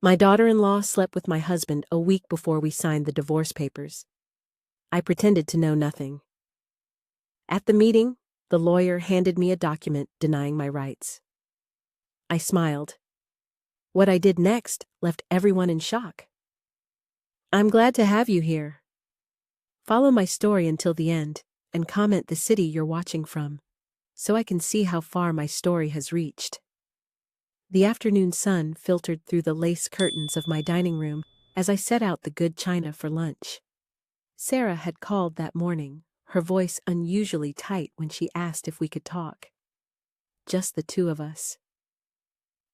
My daughter-in-law slept with my husband a week before we signed the divorce papers. I pretended to know nothing. At the meeting, the lawyer handed me a document denying my rights. I smiled. What I did next left everyone in shock. I'm glad to have you here. Follow my story until the end, and comment the city you're watching from, so I can see how far my story has reached. The afternoon sun filtered through the lace curtains of my dining room as I set out the good china for lunch. Sarah had called that morning, her voice unusually tight when she asked if we could talk. Just the two of us.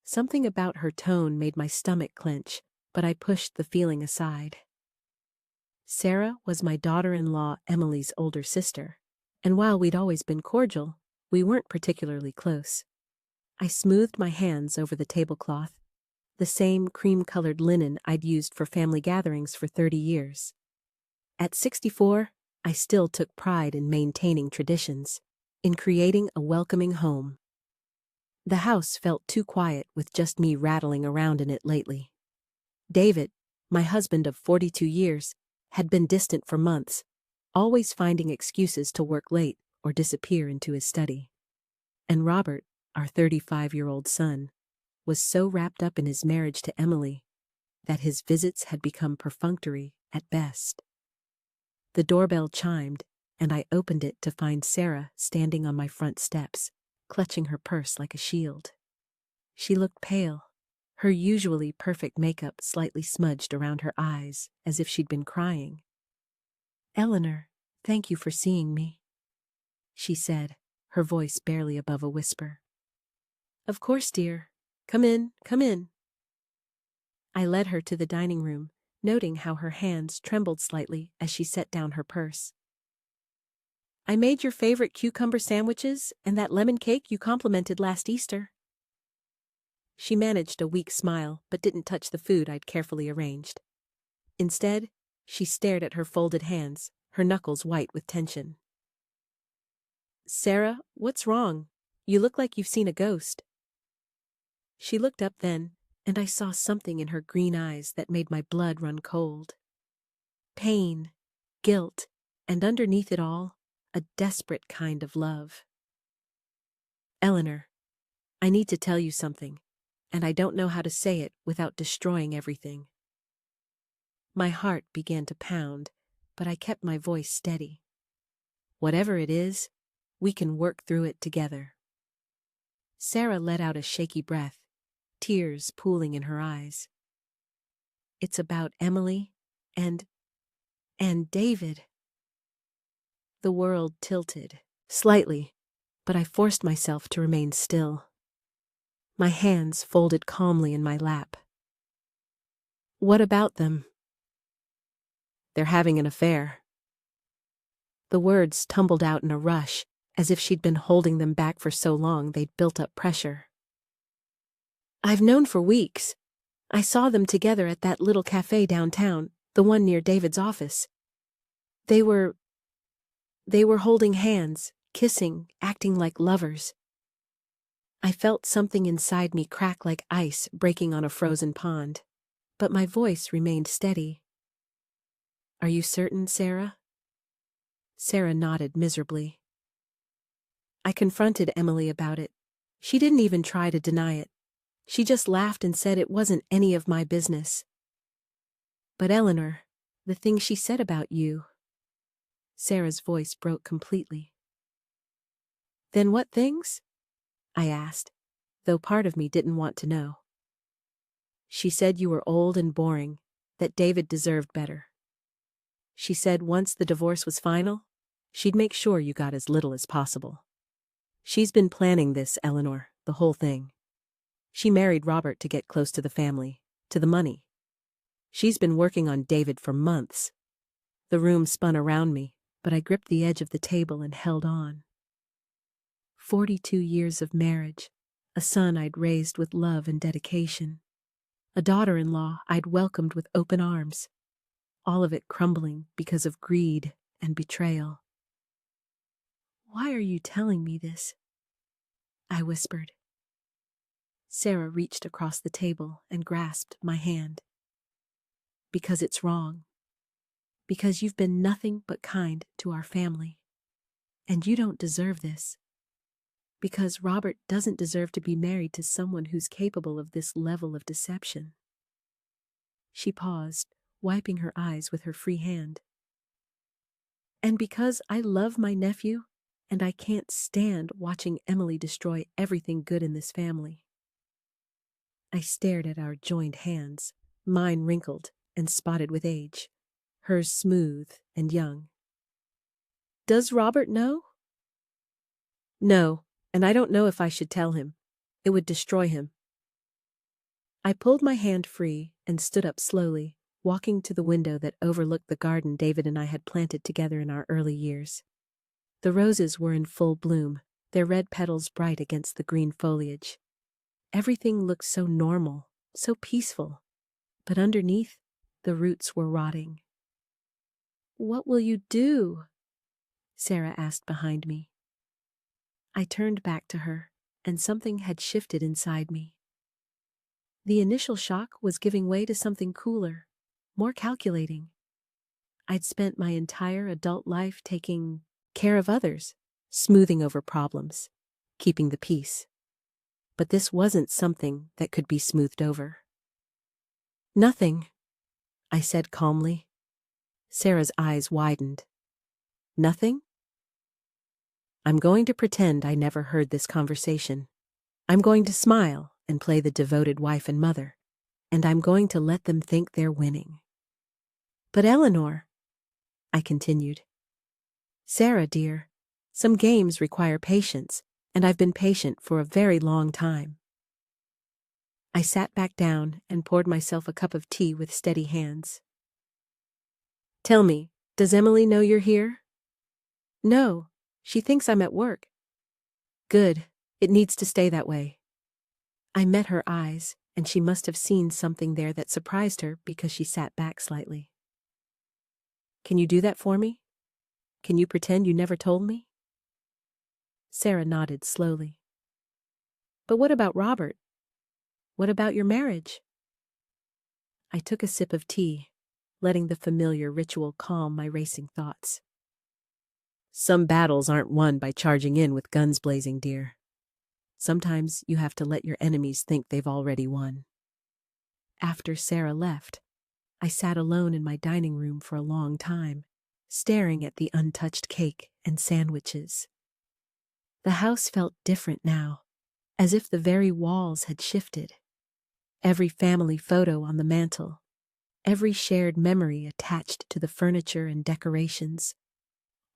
Something about her tone made my stomach clench, but I pushed the feeling aside. Sarah was my daughter-in-law Emily's older sister, and while we'd always been cordial, we weren't particularly close. I smoothed my hands over the tablecloth, the same cream-colored linen I'd used for family gatherings for 30 years. At 64, I still took pride in maintaining traditions, in creating a welcoming home. The house felt too quiet with just me rattling around in it lately. David, my husband of 42 years, had been distant for months, always finding excuses to work late or disappear into his study. And Robert, our 35-year-old son, was so wrapped up in his marriage to Emily that his visits had become perfunctory at best. The doorbell chimed, and I opened it to find Sarah standing on my front steps, clutching her purse like a shield. She looked pale, her usually perfect makeup slightly smudged around her eyes as if she'd been crying. "Eleanor, thank you for seeing me," she said, her voice barely above a whisper. "Of course, dear. Come in, come in." I led her to the dining room, noting how her hands trembled slightly as she set down her purse. "I made your favorite cucumber sandwiches and that lemon cake you complimented last Easter." She managed a weak smile but didn't touch the food I'd carefully arranged. Instead, she stared at her folded hands, her knuckles white with tension. "Sarah, what's wrong? You look like you've seen a ghost." She looked up then, and I saw something in her green eyes that made my blood run cold. Pain, guilt, and underneath it all, a desperate kind of love. "Eleanor, I need to tell you something, and I don't know how to say it without destroying everything." My heart began to pound, but I kept my voice steady. "Whatever it is, we can work through it together." Sarah let out a shaky breath, tears pooling in her eyes. "It's about Emily and David." The world tilted, slightly, but I forced myself to remain still. My hands folded calmly in my lap. "What about them?" "They're having an affair." The words tumbled out in a rush, as if she'd been holding them back for so long they'd built up pressure. "I've known for weeks. I saw them together at that little cafe downtown, the one near David's office. They were holding hands, kissing, acting like lovers." I felt something inside me crack like ice breaking on a frozen pond, but my voice remained steady. "Are you certain, Sarah?" Sarah nodded miserably. "I confronted Emily about it. She didn't even try to deny it. She just laughed and said it wasn't any of my business." "But Eleanor, the things she said about you..." Sarah's voice broke completely. "Then what things?" I asked, though part of me didn't want to know. "She said you were old and boring, that David deserved better. She said once the divorce was final, she'd make sure you got as little as possible. She's been planning this, Eleanor, the whole thing. She married Robert to get close to the family, to the money. She's been working on David for months." The room spun around me, but I gripped the edge of the table and held on. 42 years of marriage, a son I'd raised with love and dedication, a daughter-in-law I'd welcomed with open arms, all of it crumbling because of greed and betrayal. "Why are you telling me this?" I whispered. Sarah reached across the table and grasped my hand. Because it's wrong. Because you've been nothing but kind to our family. And you don't deserve this. Because Robert doesn't deserve to be married to someone who's capable of this level of deception. She paused, wiping her eyes with her free hand. And because I love my nephew, and I can't stand watching Emily destroy everything good in this family. I stared at our joined hands, mine wrinkled and spotted with age, hers smooth and young. Does Robert know? No, and I don't know if I should tell him. It would destroy him. I pulled my hand free and stood up slowly, walking to the window that overlooked the garden David and I had planted together in our early years. The roses were in full bloom, their red petals bright against the green foliage. Everything looked so normal, so peaceful, but underneath, the roots were rotting. What will you do? Sarah asked behind me. I turned back to her, and something had shifted inside me. The initial shock was giving way to something cooler, more calculating. I'd spent my entire adult life taking care of others, smoothing over problems, keeping the peace. But this wasn't something that could be smoothed over. Nothing, I said calmly. Sarah's eyes widened. Nothing? I'm going to pretend I never heard this conversation. I'm going to smile and play the devoted wife and mother, and I'm going to let them think they're winning. But Eleanor, I continued. Sarah, dear, some games require patience, and I've been patient for a very long time. I sat back down and poured myself a cup of tea with steady hands. Tell me, does Emily know you're here? No, she thinks I'm at work. Good, it needs to stay that way. I met her eyes, and she must have seen something there that surprised her because she sat back slightly. Can you do that for me? Can you pretend you never told me? Sarah nodded slowly. But what about Robert? What about your marriage? I took a sip of tea, letting the familiar ritual calm my racing thoughts. Some battles aren't won by charging in with guns blazing, dear. Sometimes you have to let your enemies think they've already won. After Sarah left, I sat alone in my dining room for a long time, staring at the untouched cake and sandwiches. The house felt different now, as if the very walls had shifted. Every family photo on the mantel, every shared memory attached to the furniture and decorations,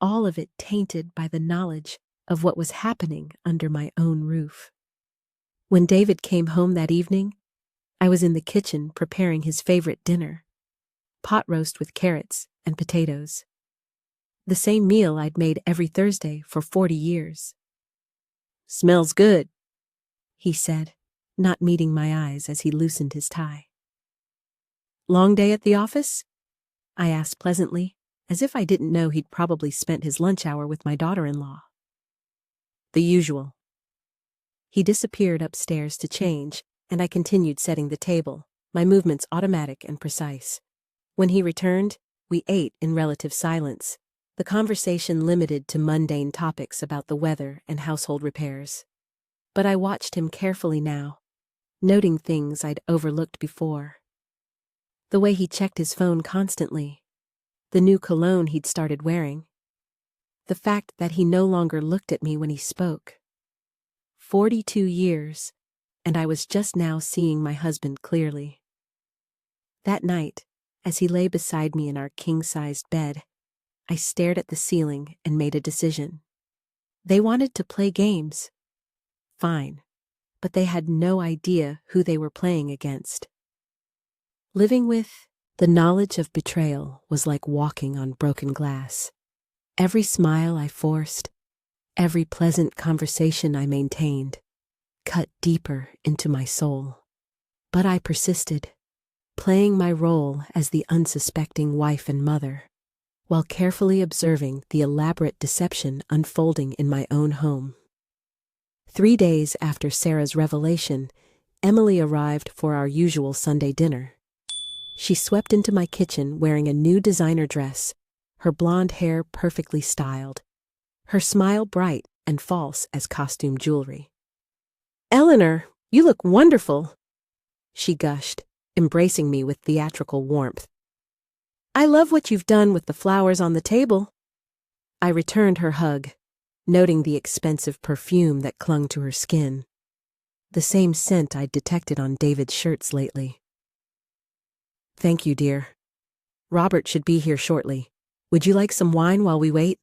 all of it tainted by the knowledge of what was happening under my own roof. When David came home that evening, I was in the kitchen preparing his favorite dinner, pot roast with carrots and potatoes. The same meal I'd made every Thursday for 40 years. Smells good, he said, not meeting my eyes as he loosened his tie. Long day at the office? I asked pleasantly, as if I didn't know he'd probably spent his lunch hour with my daughter-in-law. The usual. He disappeared upstairs to change, and I continued setting the table, my movements automatic and precise. When he returned, we ate in relative silence, the conversation limited to mundane topics about the weather and household repairs. But I watched him carefully now, noting things I'd overlooked before. The way he checked his phone constantly, the new cologne he'd started wearing, the fact that he no longer looked at me when he spoke. 42 years, and I was just now seeing my husband clearly. That night, as he lay beside me in our king-sized bed, I stared at the ceiling and made a decision. They wanted to play games. Fine, but they had no idea who they were playing against. Living with the knowledge of betrayal was like walking on broken glass. Every smile I forced, every pleasant conversation I maintained, cut deeper into my soul. But I persisted, playing my role as the unsuspecting wife and mother, while carefully observing the elaborate deception unfolding in my own home. 3 days after Sarah's revelation, Emily arrived for our usual Sunday dinner. She swept into my kitchen wearing a new designer dress, her blonde hair perfectly styled, her smile bright and false as costume jewelry. "Eleanor, you look wonderful," she gushed, embracing me with theatrical warmth. "I love what you've done with the flowers on the table." I returned her hug, noting the expensive perfume that clung to her skin, the same scent I'd detected on David's shirts lately. "Thank you, dear. Robert should be here shortly. Would you like some wine while we wait?"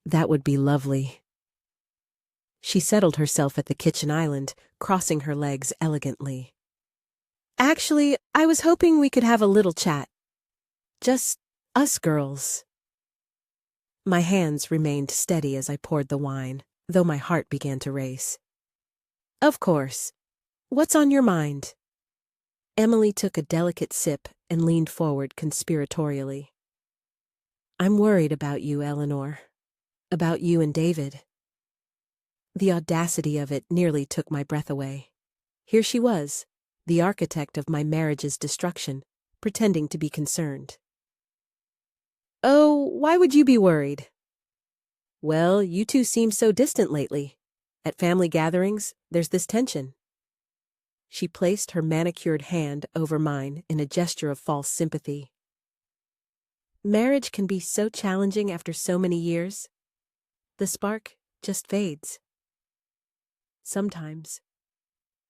"That would be lovely." She settled herself at the kitchen island, crossing her legs elegantly. "Actually, I was hoping we could have a little chat. Just us girls." My hands remained steady as I poured the wine, though my heart began to race. "Of course. What's on your mind?" Emily took a delicate sip and leaned forward conspiratorially. "I'm worried about you, Eleanor. About you and David." The audacity of it nearly took my breath away. Here she was, the architect of my marriage's destruction, pretending to be concerned. "Oh, why would you be worried?" "Well, you two seem so distant lately. At family gatherings, there's this tension." She placed her manicured hand over mine in a gesture of false sympathy. "Marriage can be so challenging after so many years. The spark just fades." "Sometimes."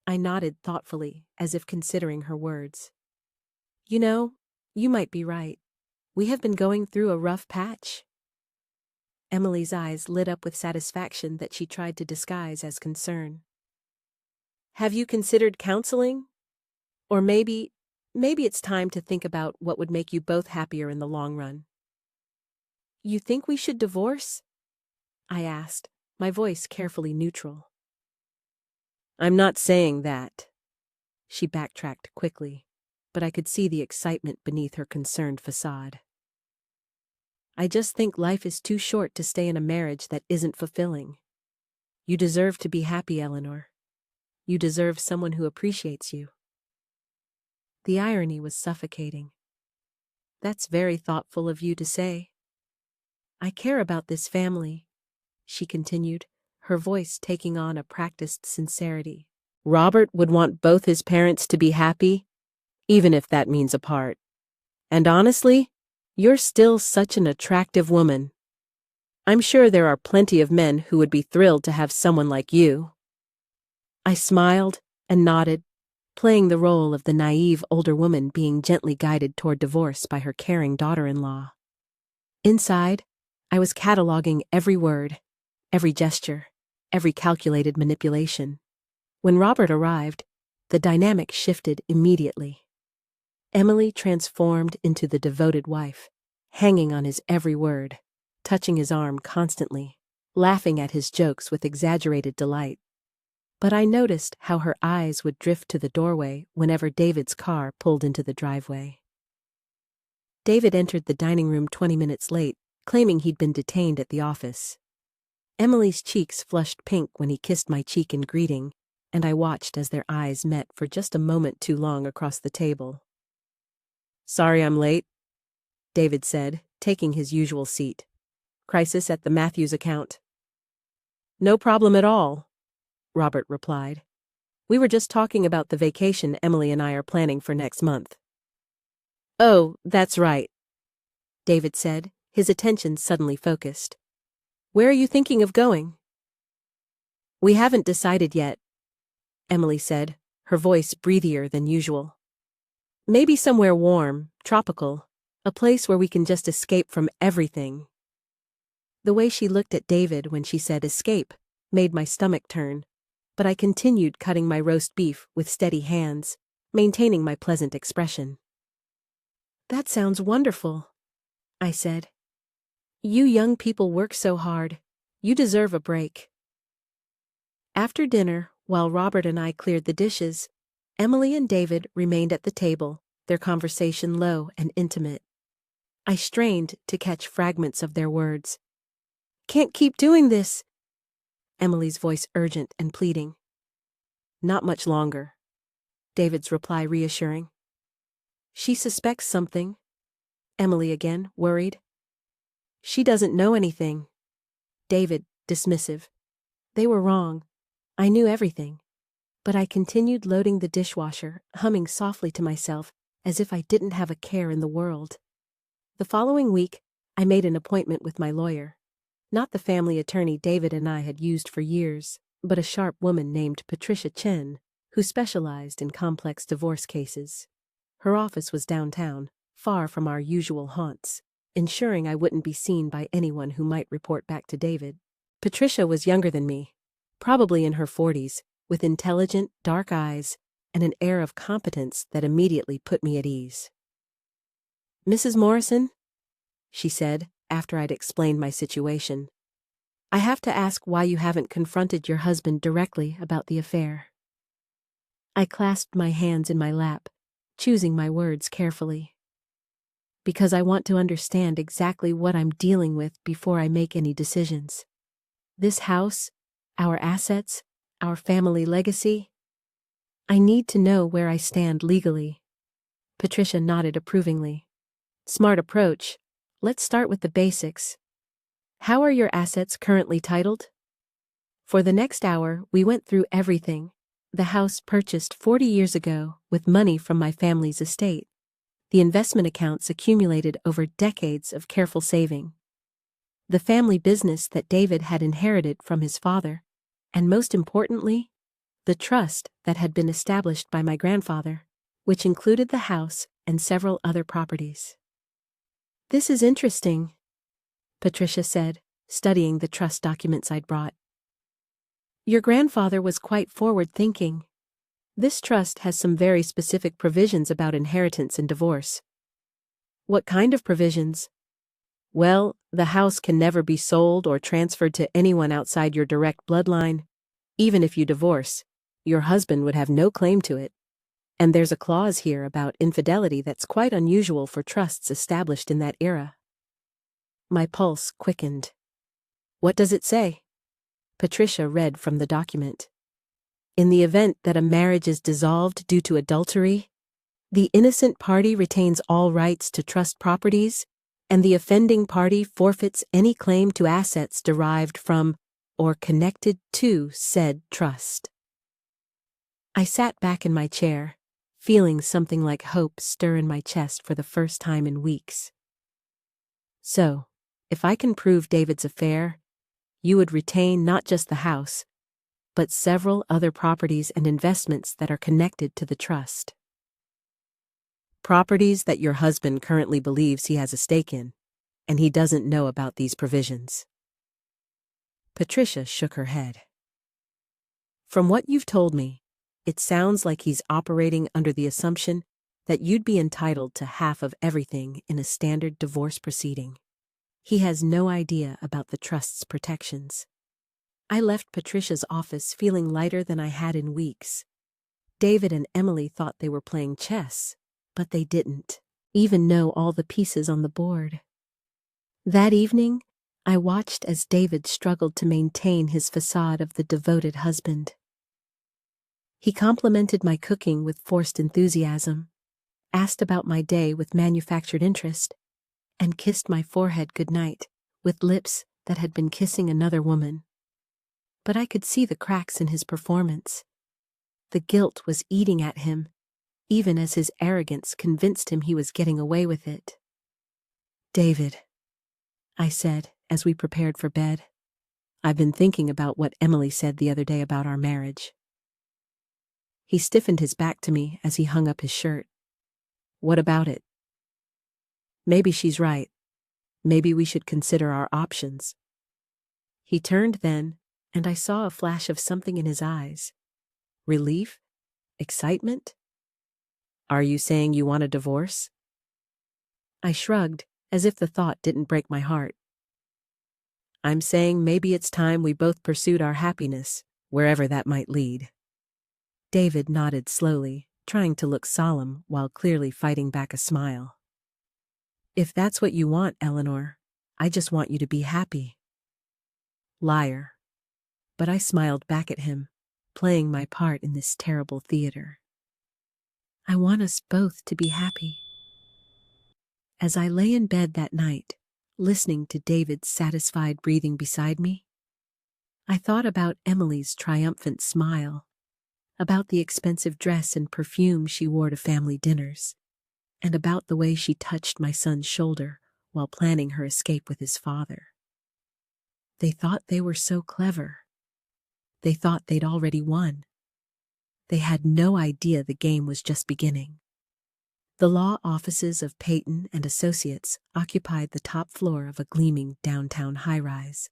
I nodded thoughtfully, as if considering her words. "You know, you might be right. We have been going through a rough patch." Emily's eyes lit up with satisfaction that she tried to disguise as concern. "Have you considered counseling? Or maybe it's time to think about what would make you both happier in the long run." "You think we should divorce?" I asked, my voice carefully neutral. "I'm not saying that." She backtracked quickly, but I could see the excitement beneath her concerned facade. "I just think life is too short to stay in a marriage that isn't fulfilling. You deserve to be happy, Eleanor. You deserve someone who appreciates you." The irony was suffocating. "That's very thoughtful of you to say." "I care about this family," she continued, her voice taking on a practiced sincerity. "Robert would want both his parents to be happy, even if that means apart. And honestly, you're still such an attractive woman. I'm sure there are plenty of men who would be thrilled to have someone like you." I smiled and nodded, playing the role of the naive older woman being gently guided toward divorce by her caring daughter-in-law. Inside, I was cataloging every word, every gesture, every calculated manipulation. When Robert arrived, the dynamic shifted immediately. Emily transformed into the devoted wife, hanging on his every word, touching his arm constantly, laughing at his jokes with exaggerated delight. But I noticed how her eyes would drift to the doorway whenever David's car pulled into the driveway. David entered the dining room 20 minutes late, claiming he'd been detained at the office. Emily's cheeks flushed pink when he kissed my cheek in greeting, and I watched as their eyes met for just a moment too long across the table. "Sorry I'm late," David said, taking his usual seat. "Crisis at the Matthews account." "No problem at all," Robert replied. "We were just talking about the vacation Emily and I are planning for next month." "Oh, that's right," David said, his attention suddenly focused. "Where are you thinking of going?" "We haven't decided yet," Emily said, her voice breathier than usual. "Maybe somewhere warm, tropical, a place where we can just escape from everything." The way she looked at David when she said escape made my stomach turn, but I continued cutting my roast beef with steady hands, maintaining my pleasant expression. "That sounds wonderful," I said. "You young people work so hard. You deserve a break." After dinner, while Robert and I cleared the dishes, Emily and David remained at the table, their conversation low and intimate. I strained to catch fragments of their words. "Can't keep doing this," Emily's voice urgent and pleading. Not much longer. David's reply reassuring. She suspects something. Emily again, worried. She doesn't know anything. David, dismissive. They were wrong. I knew everything. But I continued loading the dishwasher, humming softly to myself, as if I didn't have a care in the world. The following week, I made an appointment with my lawyer. Not the family attorney David and I had used for years, but a sharp woman named Patricia Chen, who specialized in complex divorce cases. Her office was downtown, far from our usual haunts, ensuring I wouldn't be seen by anyone who might report back to David. Patricia was younger than me, probably in her 40s, with intelligent, dark eyes and an air of competence that immediately put me at ease. "Mrs. Morrison," she said, after I'd explained my situation, "I have to ask why you haven't confronted your husband directly about the affair." I clasped my hands in my lap, choosing my words carefully. "Because I want to understand exactly what I'm dealing with before I make any decisions. This house, our assets, our family legacy. I need to know where I stand legally." Patricia nodded approvingly. "Smart approach. Let's start with the basics. How are your assets currently titled?" For the next hour, we went through everything. The house purchased 40 years ago with money from my family's estate. The investment accounts accumulated over decades of careful saving. The family business that David had inherited from his father. And most importantly, the trust that had been established by my grandfather, which included the house and several other properties. "This is interesting," Patricia said, studying the trust documents I'd brought. "Your grandfather was quite forward-thinking. This trust has some very specific provisions about inheritance and divorce." "What kind of provisions?" "Well, the house can never be sold or transferred to anyone outside your direct bloodline. Even if you divorce, your husband would have no claim to it. And there's a clause here about infidelity that's quite unusual for trusts established in that era." My pulse quickened. "What does it say?" Patricia read from the document. "In the event that a marriage is dissolved due to adultery, the innocent party retains all rights to trust properties, and the offending party forfeits any claim to assets derived from or connected to said trust." I sat back in my chair, feeling something like hope stir in my chest for the first time in weeks. "So, if I can prove David's affair, you would retain not just the house, but several other properties and investments that are connected to the trust." "Properties that your husband currently believes he has a stake in, and he doesn't know about these provisions." Patricia shook her head. "From what you've told me, it sounds like he's operating under the assumption that you'd be entitled to half of everything in a standard divorce proceeding. He has no idea about the trust's protections." I left Patricia's office feeling lighter than I had in weeks. David and Emily thought they were playing chess, but they didn't even know all the pieces on the board. That evening, I watched as David struggled to maintain his facade of the devoted husband. He complimented my cooking with forced enthusiasm, asked about my day with manufactured interest, and kissed my forehead goodnight with lips that had been kissing another woman. But I could see the cracks in his performance. The guilt was eating at him, even as his arrogance convinced him he was getting away with it. "David," I said as we prepared for bed, "I've been thinking about what Emily said the other day about our marriage." He stiffened his back to me as he hung up his shirt. "What about it?" "Maybe she's right. Maybe we should consider our options." He turned then, and I saw a flash of something in his eyes. Relief? Excitement? "Are you saying you want a divorce?" I shrugged, as if the thought didn't break my heart. "I'm saying maybe it's time we both pursued our happiness, wherever that might lead." David nodded slowly, trying to look solemn while clearly fighting back a smile. "If that's what you want, Eleanor, I just want you to be happy." Liar. But I smiled back at him, playing my part in this terrible theater. I want us both to be happy. As I lay in bed that night, listening to David's satisfied breathing beside me, I thought about Emily's triumphant smile, about the expensive dress and perfume she wore to family dinners, and about the way she touched my son's shoulder while planning her escape with his father. They thought they were so clever. They thought they'd already won. They had no idea the game was just beginning. The law offices of Peyton and Associates occupied the top floor of a gleaming downtown high-rise,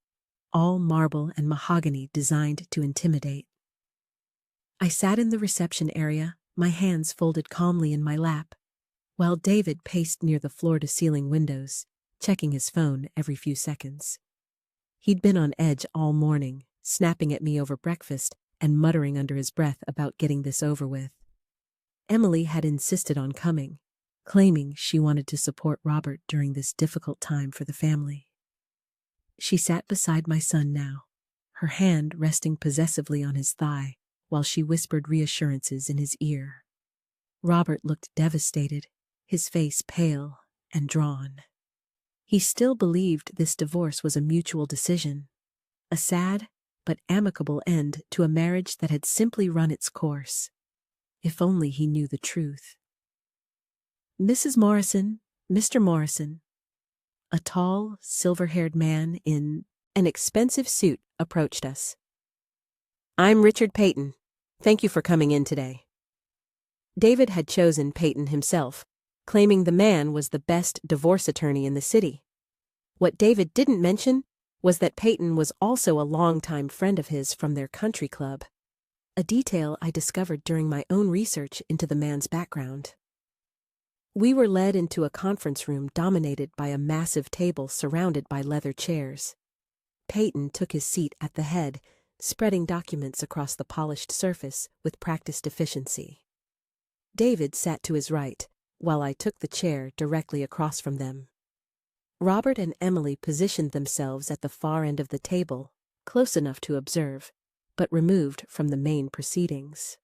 all marble and mahogany designed to intimidate. I sat in the reception area, my hands folded calmly in my lap, while David paced near the floor-to-ceiling windows, checking his phone every few seconds. He'd been on edge all morning, snapping at me over breakfast and muttering under his breath about getting this over with. Emily had insisted on coming, claiming she wanted to support Robert during this difficult time for the family. She sat beside my son now, her hand resting possessively on his thigh while she whispered reassurances in his ear. Robert looked devastated, his face pale and drawn. He still believed this divorce was a mutual decision, a sad but amicable end to a marriage that had simply run its course. If only he knew the truth. Mrs. Morrison, Mr. Morrison, a tall, silver-haired man in an expensive suit approached us. I'm Richard Peyton. Thank you for coming in today. David had chosen Peyton himself, claiming the man was the best divorce attorney in the city. What David didn't mention was that Peyton was also a longtime friend of his from their country club, a detail I discovered during my own research into the man's background. We were led into a conference room dominated by a massive table surrounded by leather chairs. Peyton took his seat at the head, spreading documents across the polished surface with practiced efficiency. David sat to his right, while I took the chair directly across from them. Robert and Emily positioned themselves at the far end of the table, close enough to observe, but removed from the main proceedings.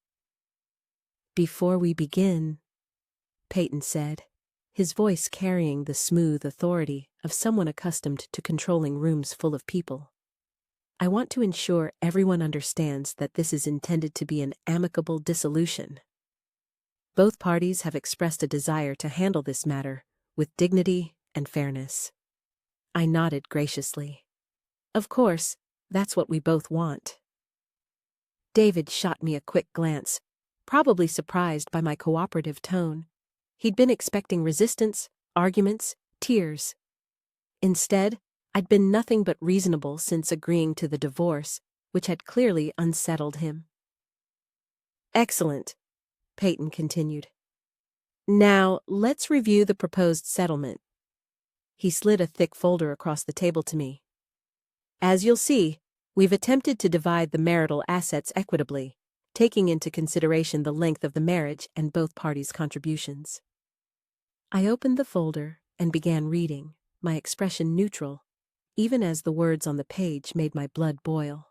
Before we begin, Peyton said, his voice carrying the smooth authority of someone accustomed to controlling rooms full of people, I want to ensure everyone understands that this is intended to be an amicable dissolution. Both parties have expressed a desire to handle this matter with dignity and fairness. I nodded graciously. Of course, that's what we both want. David shot me a quick glance, probably surprised by my cooperative tone. He'd been expecting resistance, arguments, tears. Instead, I'd been nothing but reasonable since agreeing to the divorce, which had clearly unsettled him. Excellent, Peyton continued. Now, let's review the proposed settlement. He slid a thick folder across the table to me. As you'll see, we've attempted to divide the marital assets equitably, taking into consideration the length of the marriage and both parties' contributions. I opened the folder and began reading, my expression neutral, even as the words on the page made my blood boil.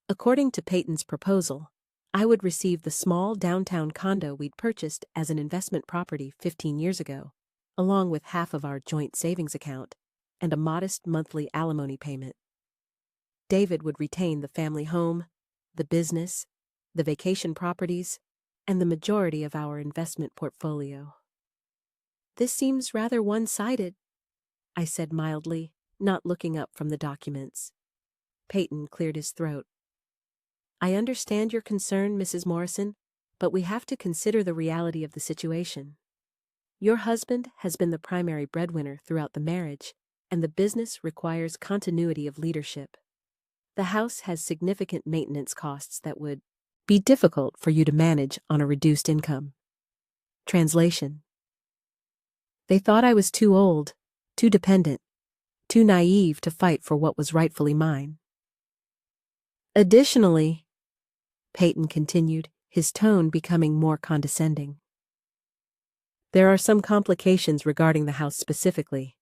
According to Peyton's proposal, I would receive the small downtown condo we'd purchased as an investment property 15 years ago, along with half of our joint savings account and a modest monthly alimony payment. David would retain the family home, the business, the vacation properties, and the majority of our investment portfolio. This seems rather one-sided, I said mildly, not looking up from the documents. Peyton cleared his throat. I understand your concern, Mrs. Morrison, but we have to consider the reality of the situation. Your husband has been the primary breadwinner throughout the marriage, and the business requires continuity of leadership. The house has significant maintenance costs that would be difficult for you to manage on a reduced income. Translation. They thought I was too old, too dependent, too naive to fight for what was rightfully mine. Additionally, Peyton continued, his tone becoming more condescending, there are some complications regarding the house specifically.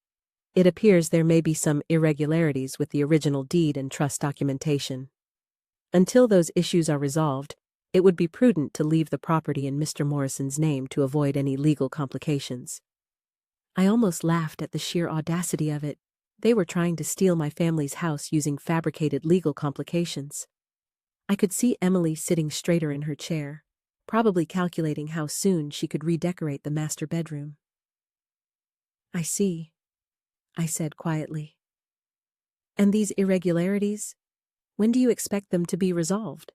It appears there may be some irregularities with the original deed and trust documentation. Until those issues are resolved, it would be prudent to leave the property in Mr. Morrison's name to avoid any legal complications. I almost laughed at the sheer audacity of it. They were trying to steal my family's house using fabricated legal complications. I could see Emily sitting straighter in her chair, probably calculating how soon she could redecorate the master bedroom. "I see," I said quietly. "And these irregularities? When do you expect them to be resolved?"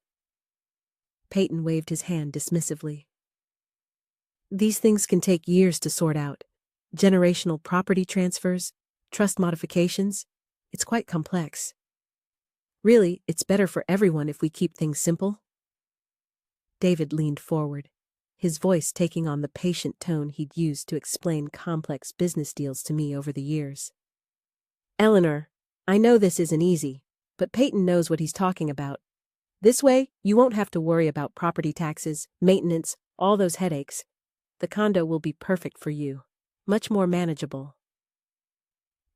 Peyton waved his hand dismissively. "These things can take years to sort out. Generational property transfers, trust modifications. It's quite complex. Really, it's better for everyone if we keep things simple." David leaned forward, his voice taking on the patient tone he'd used to explain complex business deals to me over the years. "Eleanor, I know this isn't easy, but Peyton knows what he's talking about. This way, you won't have to worry about property taxes, maintenance, all those headaches. The condo will be perfect for you. Much more manageable."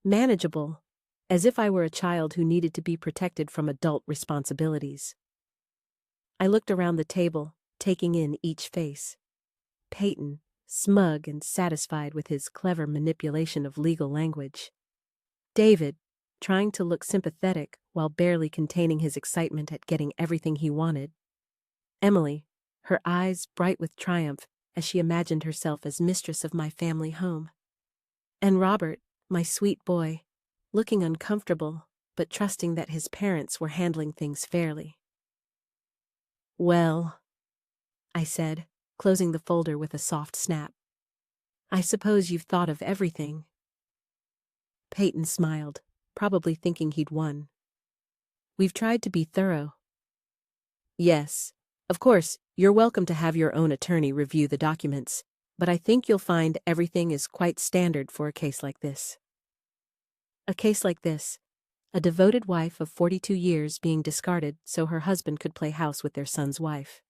Manageable, as if I were a child who needed to be protected from adult responsibilities. I looked around the table, taking in each face. Peyton, smug and satisfied with his clever manipulation of legal language. David, trying to look sympathetic while barely containing his excitement at getting everything he wanted. Emily, her eyes bright with triumph as she imagined herself as mistress of my family home. And Robert, my sweet boy, looking uncomfortable, but trusting that his parents were handling things fairly. "Well," I said, closing the folder with a soft snap, "I suppose you've thought of everything." Peyton smiled, probably thinking he'd won. "We've tried to be thorough." "Yes, of course, you're welcome to have your own attorney review the documents, but I think you'll find everything is quite standard for a case like this." A case like this, a devoted wife of 42 years being discarded so her husband could play house with their son's wife.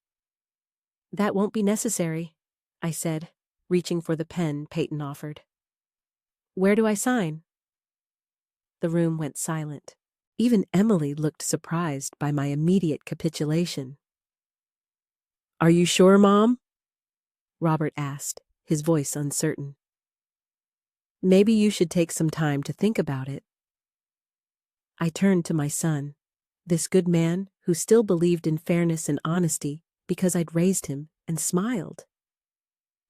"That won't be necessary," I said, reaching for the pen Peyton offered. "Where do I sign?" The room went silent. Even Emily looked surprised by my immediate capitulation. "Are you sure, Mom?" Robert asked, his voice uncertain. "Maybe you should take some time to think about it." I turned to my son, this good man who still believed in fairness and honesty because I'd raised him, and smiled.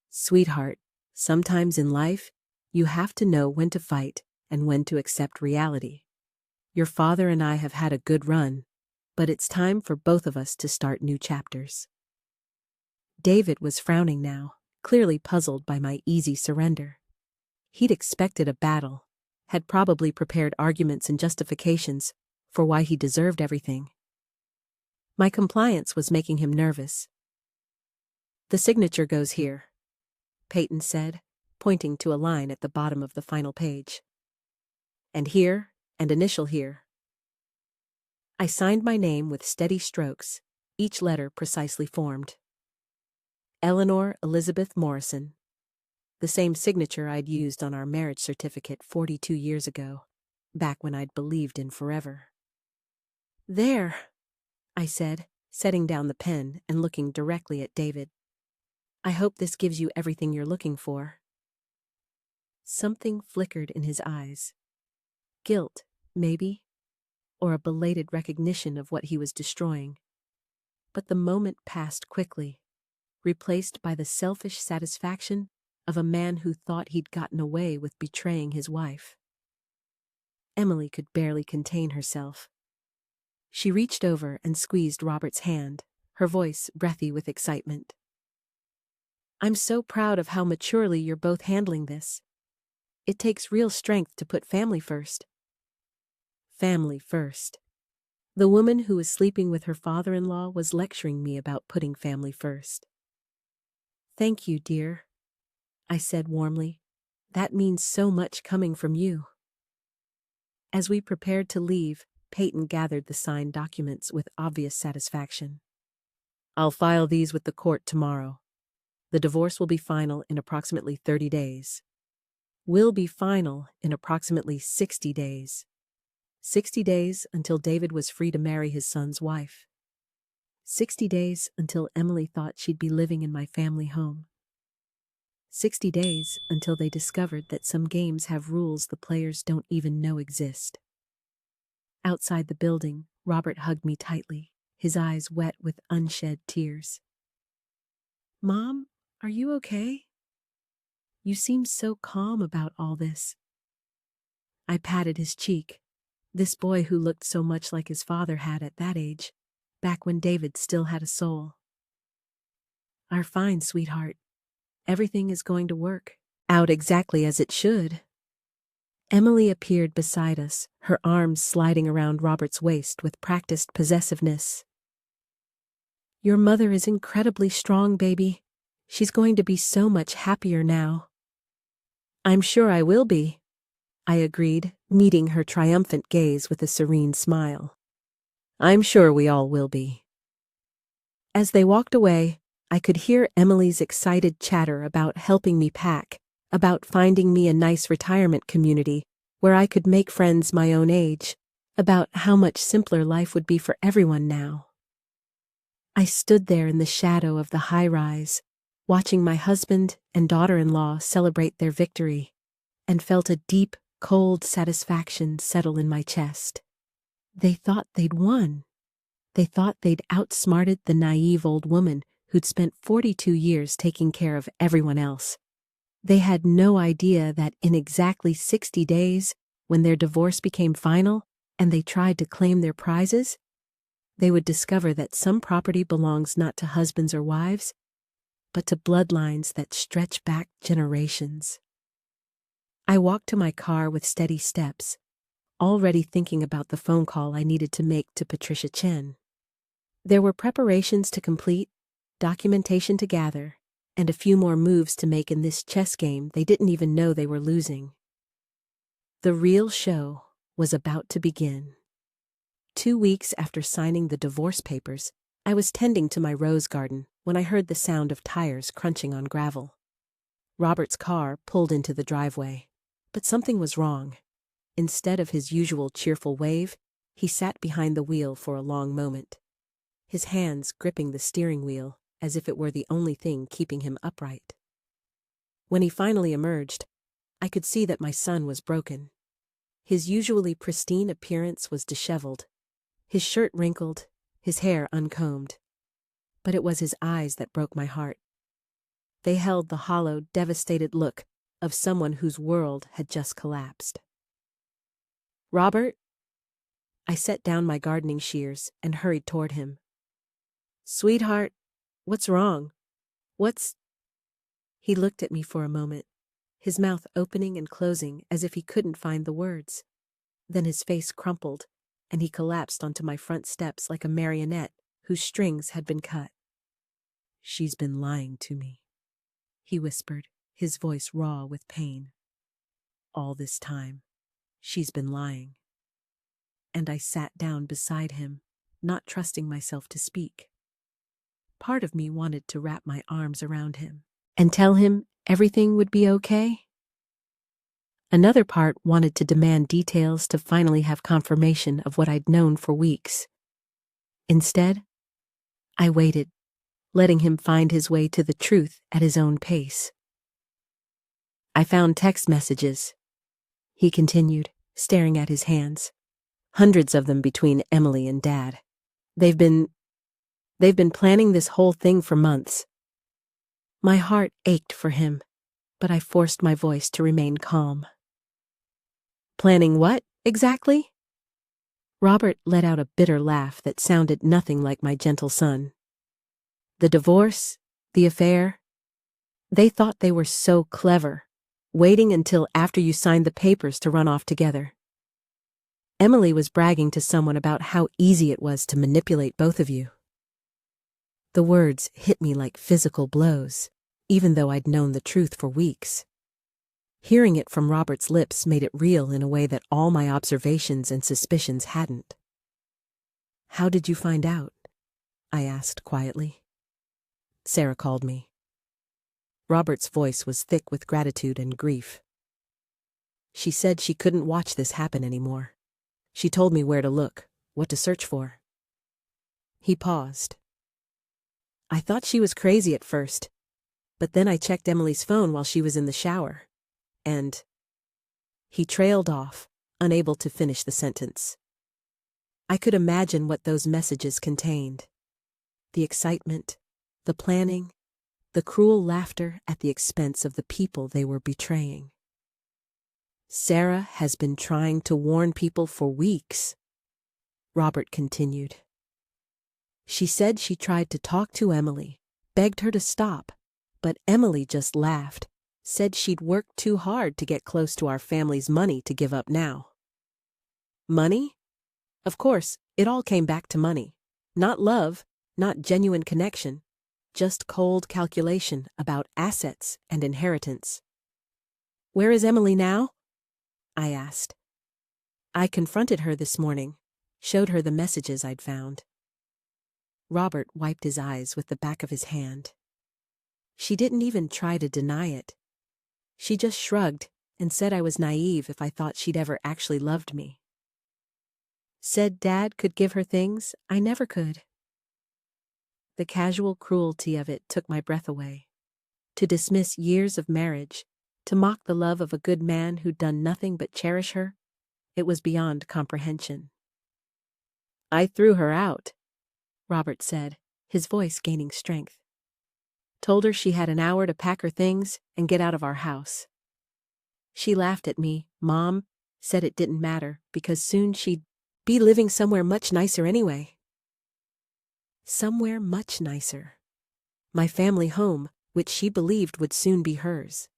"Sweetheart, sometimes in life, you have to know when to fight and when to accept reality. Your father and I have had a good run, but it's time for both of us to start new chapters." David was frowning now, clearly puzzled by my easy surrender. He'd expected a battle, had probably prepared arguments and justifications for why he deserved everything. My compliance was making him nervous. "The signature goes here," Peyton said, pointing to a line at the bottom of the final page. "And here, and initial here." I signed my name with steady strokes, each letter precisely formed. Eleanor Elizabeth Morrison. The same signature I'd used on our marriage certificate 42 years ago, back when I'd believed in forever. "There," I said, setting down the pen and looking directly at David. "I hope this gives you everything you're looking for." Something flickered in his eyes. Guilt, maybe, or a belated recognition of what he was destroying. But the moment passed quickly, replaced by the selfish satisfaction of a man who thought he'd gotten away with betraying his wife. Emily could barely contain herself. She reached over and squeezed Robert's hand, her voice breathy with excitement. "I'm so proud of how maturely you're both handling this. It takes real strength to put family first." Family first. The woman who was sleeping with her father-in-law was lecturing me about putting family first. "Thank you, dear," I said warmly. "That means so much coming from you." As we prepared to leave, Peyton gathered the signed documents with obvious satisfaction. "I'll file these with the court tomorrow. The divorce will be final in approximately 30 days. Will be final in approximately 60 days. 60 days until David was free to marry his son's wife. 60 days until Emily thought she'd be living in my family home. 60 days until they discovered that some games have rules the players don't even know exist. Outside the building, Robert hugged me tightly, his eyes wet with unshed tears. "Mom, are you okay? You seem so calm about all this." I patted his cheek. This boy who looked so much like his father had at that age, back when David still had a soul. "Are fine, sweetheart. Everything is going to work out exactly as it should." Emily appeared beside us, her arms sliding around Robert's waist with practiced possessiveness. "Your mother is incredibly strong, baby. She's going to be so much happier now." "I'm sure I will be," I agreed, meeting her triumphant gaze with a serene smile. "I'm sure we all will be." As they walked away, I could hear Emily's excited chatter about helping me pack, about finding me a nice retirement community where I could make friends my own age, about how much simpler life would be for everyone now. I stood there in the shadow of the high-rise, watching my husband and daughter-in-law celebrate their victory, and felt a deep, cold satisfaction settle in my chest. They thought they'd won. They thought they'd outsmarted the naive old woman who'd spent 42 years taking care of everyone else. They had no idea that in exactly 60 days, when their divorce became final and they tried to claim their prizes, they would discover that some property belongs not to husbands or wives, but to bloodlines that stretch back generations. I walked to my car with steady steps, already thinking about the phone call I needed to make to Patricia Chen. There were preparations to complete, documentation to gather, and a few more moves to make in this chess game they didn't even know they were losing. The real show was about to begin. 2 weeks after signing the divorce papers, I was tending to my rose garden when I heard the sound of tires crunching on gravel. Robert's car pulled into the driveway, but something was wrong. Instead of his usual cheerful wave, he sat behind the wheel for a long moment, his hands gripping the steering wheel as if it were the only thing keeping him upright. When he finally emerged, I could see that my son was broken. His usually pristine appearance was disheveled, his shirt wrinkled, his hair uncombed. But it was his eyes that broke my heart. They held the hollow, devastated look of someone whose world had just collapsed. "Robert?" I set down my gardening shears and hurried toward him. "Sweetheart, what's wrong? What's—" He looked at me for a moment, his mouth opening and closing as if he couldn't find the words. Then his face crumpled, and he collapsed onto my front steps like a marionette whose strings had been cut. "She's been lying to me," he whispered, his voice raw with pain. "All this time, she's been lying." And I sat down beside him, not trusting myself to speak. Part of me wanted to wrap my arms around him and tell him everything would be okay. Another part wanted to demand details to finally have confirmation of what I'd known for weeks. Instead, I waited, letting him find his way to the truth at his own pace. "I found text messages," he continued, staring at his hands. "Hundreds of them between Emily and Dad. They've been planning this whole thing for months." My heart ached for him, but I forced my voice to remain calm. "Planning what, exactly?" Robert let out a bitter laugh that sounded nothing like my gentle son. "The divorce, the affair. They thought they were so clever, waiting until after you signed the papers to run off together. Emily was bragging to someone about how easy it was to manipulate both of you." The words hit me like physical blows, even though I'd known the truth for weeks. Hearing it from Robert's lips made it real in a way that all my observations and suspicions hadn't. "How did you find out?" I asked quietly. "Sarah called me." Robert's voice was thick with gratitude and grief. "She said she couldn't watch this happen anymore. She told me where to look, what to search for." He paused, I thought she was crazy at first, but then I checked Emily's phone while she was in the shower. And he trailed off, unable to finish the sentence. I could imagine what those messages contained. The excitement, the planning, the cruel laughter at the expense of the people they were betraying. Sarah has been trying to warn people for weeks, Robert continued. She said she tried to talk to Emily, begged her to stop, but Emily just laughed, said she'd worked too hard to get close to our family's money to give up now. Money? Of course, it all came back to money. Not love, not genuine connection, just cold calculation about assets and inheritance. Where is Emily now? I asked. I confronted her this morning, showed her the messages I'd found. Robert wiped his eyes with the back of his hand. She didn't even try to deny it. She just shrugged and said I was naive if I thought she'd ever actually loved me. Said Dad could give her things I never could. The casual cruelty of it took my breath away. To dismiss years of marriage, to mock the love of a good man who'd done nothing but cherish her, it was beyond comprehension. I threw her out, Robert said, his voice gaining strength. Told her she had an hour to pack her things and get out of our house. She laughed at me, Mom, said it didn't matter because soon she'd be living somewhere much nicer anyway. Somewhere much nicer. My family home, which she believed would soon be hers.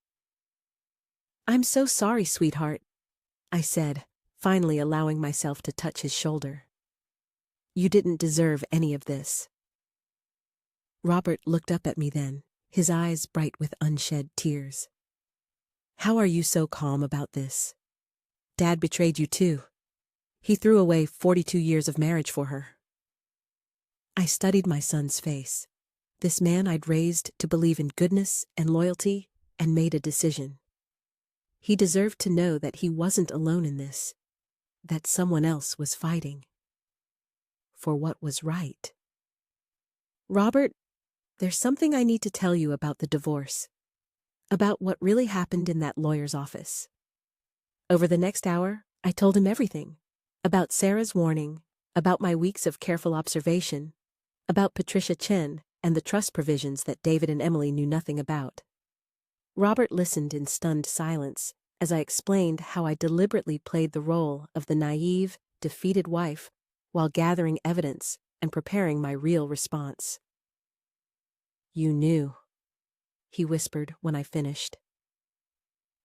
I'm so sorry, sweetheart, I said, finally allowing myself to touch his shoulder. You didn't deserve any of this. Robert looked up at me then, his eyes bright with unshed tears. How are you so calm about this? Dad betrayed you too. He threw away 42 years of marriage for her. I studied my son's face, this man I'd raised to believe in goodness and loyalty, and made a decision. He deserved to know that he wasn't alone in this, that someone else was fighting for what was right. Robert, there's something I need to tell you about the divorce, about what really happened in that lawyer's office. Over the next hour, I told him everything, about Sarah's warning, about my weeks of careful observation, about Patricia Chen and the trust provisions that David and Emily knew nothing about. Robert listened in stunned silence as I explained how I deliberately played the role of the naive, defeated wife while gathering evidence and preparing my real response. You knew, he whispered when I finished.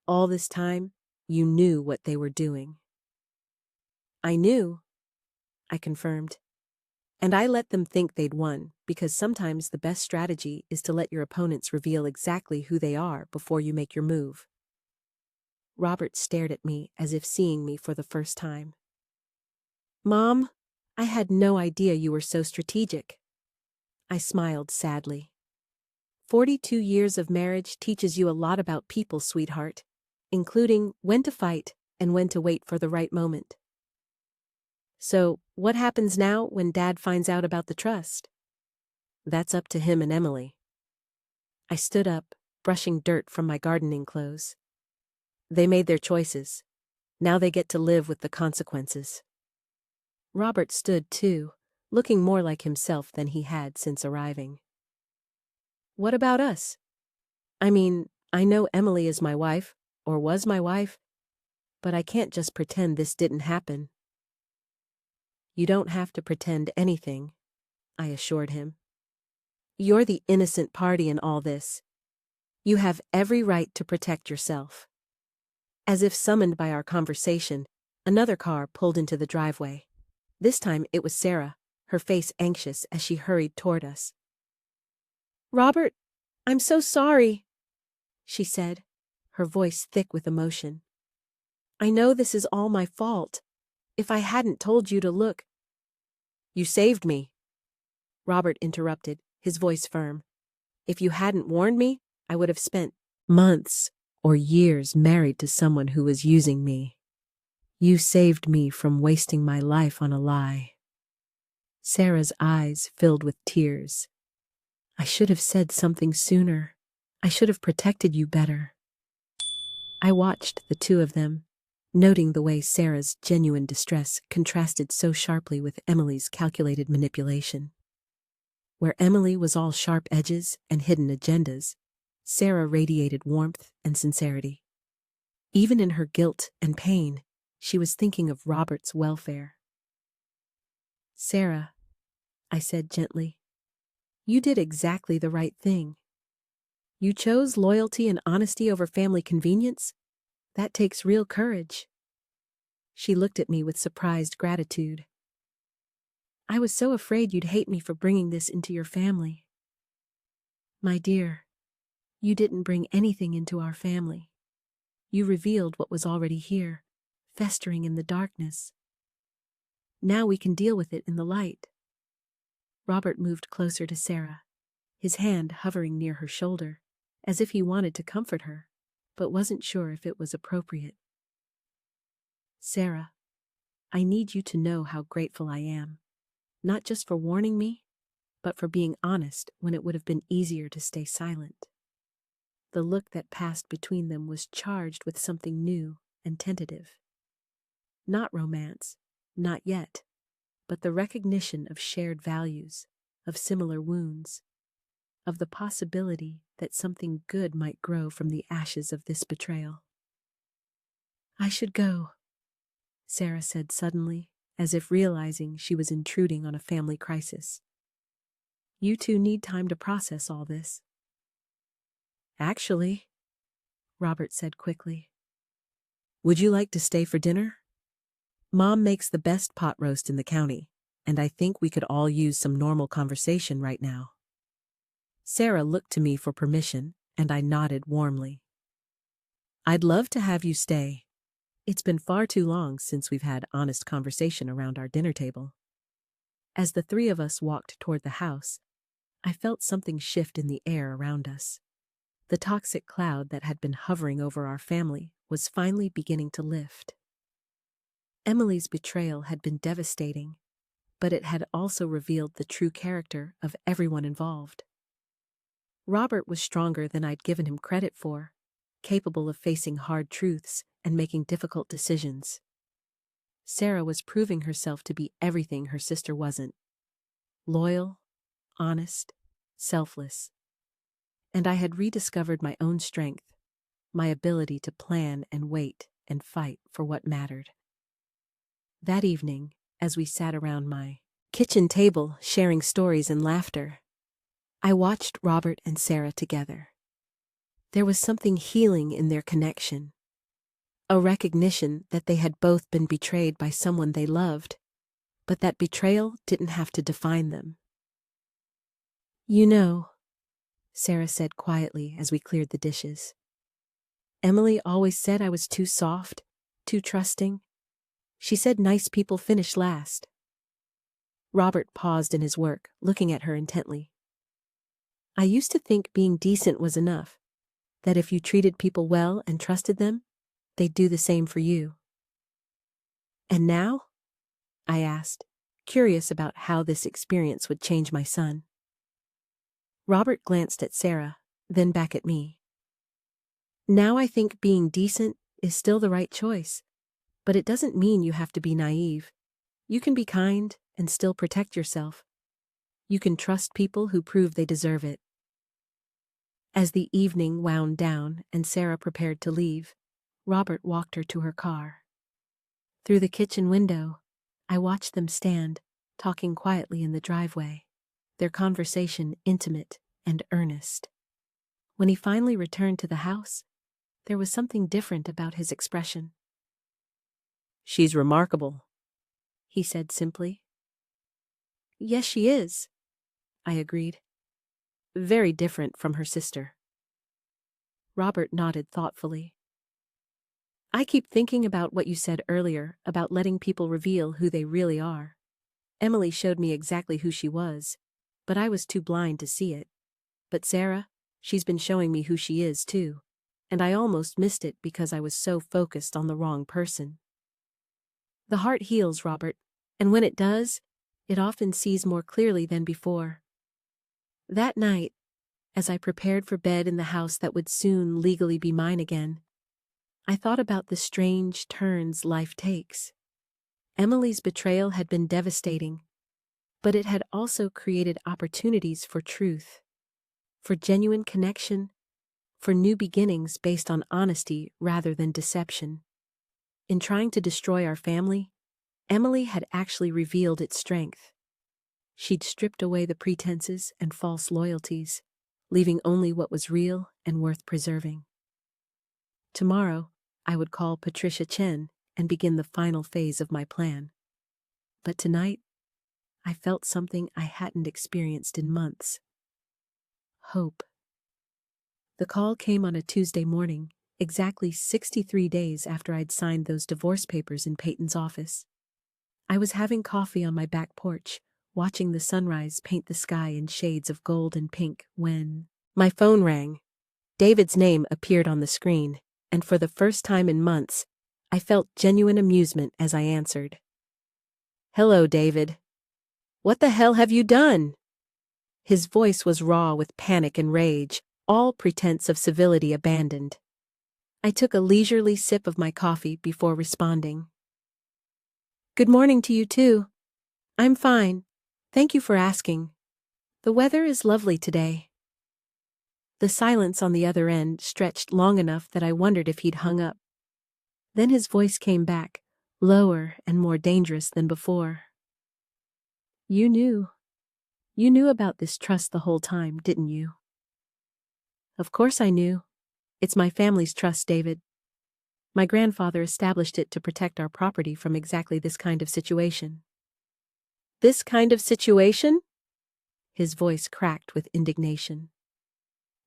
All this time, you knew what they were doing. I knew, I confirmed. And I let them think they'd won, because sometimes the best strategy is to let your opponents reveal exactly who they are before you make your move. Robert stared at me as if seeing me for the first time. Mom, I had no idea you were so strategic. I smiled sadly. 42 years of marriage teaches you a lot about people, sweetheart, including when to fight and when to wait for the right moment. So, what happens now when Dad finds out about the trust? That's up to him and Emily. I stood up, brushing dirt from my gardening clothes. They made their choices. Now they get to live with the consequences. Robert stood too, looking more like himself than he had since arriving. What about us? I mean, I know Emily is my wife, or was my wife, but I can't just pretend this didn't happen. You don't have to pretend anything, I assured him. You're the innocent party in all this. You have every right to protect yourself. As if summoned by our conversation, another car pulled into the driveway. This time it was Sarah, her face anxious as she hurried toward us. Robert, I'm so sorry, she said, her voice thick with emotion. I know this is all my fault. If I hadn't told you to look. You saved me, Robert interrupted, his voice firm. If you hadn't warned me, I would have spent months or years married to someone who was using me. You saved me from wasting my life on a lie. Sarah's eyes filled with tears. I should have said something sooner. I should have protected you better. I watched the two of them, noting the way Sarah's genuine distress contrasted so sharply with Emily's calculated manipulation. Where Emily was all sharp edges and hidden agendas, Sarah radiated warmth and sincerity. Even in her guilt and pain, she was thinking of Robert's welfare. "Sarah," I said gently, "you did exactly the right thing. You chose loyalty and honesty over family convenience. That takes real courage." She looked at me with surprised gratitude. "I was so afraid you'd hate me for bringing this into your family." "My dear, you didn't bring anything into our family. You revealed what was already here, festering in the darkness. Now we can deal with it in the light." Robert moved closer to Sarah, his hand hovering near her shoulder, as if he wanted to comfort her, but wasn't sure if it was appropriate. "Sarah, I need you to know how grateful I am, not just for warning me, but for being honest when it would have been easier to stay silent." The look that passed between them was charged with something new and tentative. Not romance, not yet, but the recognition of shared values, of similar wounds, of the possibility that something good might grow from the ashes of this betrayal. "I should go," Sarah said suddenly, as if realizing she was intruding on a family crisis. "You two need time to process all this." "Actually," Robert said quickly, "would you like to stay for dinner? Mom makes the best pot roast in the county, and I think we could all use some normal conversation right now." Sarah looked to me for permission, and I nodded warmly. "I'd love to have you stay. It's been far too long since we've had honest conversation around our dinner table." As the three of us walked toward the house, I felt something shift in the air around us. The toxic cloud that had been hovering over our family was finally beginning to lift. Emily's betrayal had been devastating, but it had also revealed the true character of everyone involved. Robert was stronger than I'd given him credit for, capable of facing hard truths and making difficult decisions. Sarah was proving herself to be everything her sister wasn't: loyal, honest, selfless. And I had rediscovered my own strength, my ability to plan and wait and fight for what mattered. That evening, as we sat around my kitchen table sharing stories and laughter, I watched Robert and Sarah together. There was something healing in their connection, a recognition that they had both been betrayed by someone they loved, but that betrayal didn't have to define them. "You know," Sarah said quietly as we cleared the dishes, "Emily always said I was too soft, too trusting. She said nice people finish last." Robert paused in his work, looking at her intently. "I used to think being decent was enough, that if you treated people well and trusted them, they'd do the same for you." "And now?" I asked, curious about how this experience would change my son. Robert glanced at Sarah, then back at me. "Now I think being decent is still the right choice, but it doesn't mean you have to be naive. You can be kind and still protect yourself. You can trust people who prove they deserve it." As the evening wound down and Sarah prepared to leave, Robert walked her to her car. Through the kitchen window, I watched them stand, talking quietly in the driveway, their conversation intimate and earnest. When he finally returned to the house, there was something different about his expression. "She's remarkable," he said simply. "Yes, she is," I agreed. "Very different from her sister." Robert nodded thoughtfully. "I keep thinking about what you said earlier about letting people reveal who they really are. Emily showed me exactly who she was, but I was too blind to see it. But Sarah, she's been showing me who she is too, and I almost missed it because I was so focused on the wrong person." The heart heals, Robert, and when it does, it often sees more clearly than before. That night, as I prepared for bed in the house that would soon legally be mine again, I thought about the strange turns life takes. Emily's betrayal had been devastating, but it had also created opportunities for truth, for genuine connection, for new beginnings based on honesty rather than deception. In trying to destroy our family, Emily had actually revealed its strength. She'd stripped away the pretenses and false loyalties, leaving only what was real and worth preserving. Tomorrow, I would call Patricia Chen and begin the final phase of my plan. But tonight, I felt something I hadn't experienced in months. Hope. The call came on a Tuesday morning, exactly 63 days after I'd signed those divorce papers in Peyton's office. I was having coffee on my back porch, watching the sunrise paint the sky in shades of gold and pink when my phone rang. David's name appeared on the screen, and for the first time in months, I felt genuine amusement as I answered. "Hello, David. What the hell have you done?" His voice was raw with panic and rage, all pretense of civility abandoned. I took a leisurely sip of my coffee before responding. "Good morning to you too. I'm fine. Thank you for asking. The weather is lovely today." The silence on the other end stretched long enough that I wondered if he'd hung up. Then his voice came back, lower and more dangerous than before. You knew about this trust the whole time, didn't you?" "Of course I knew. It's my family's trust, David. My grandfather established it to protect our property from exactly this kind of situation." "This kind of situation?" His voice cracked with indignation.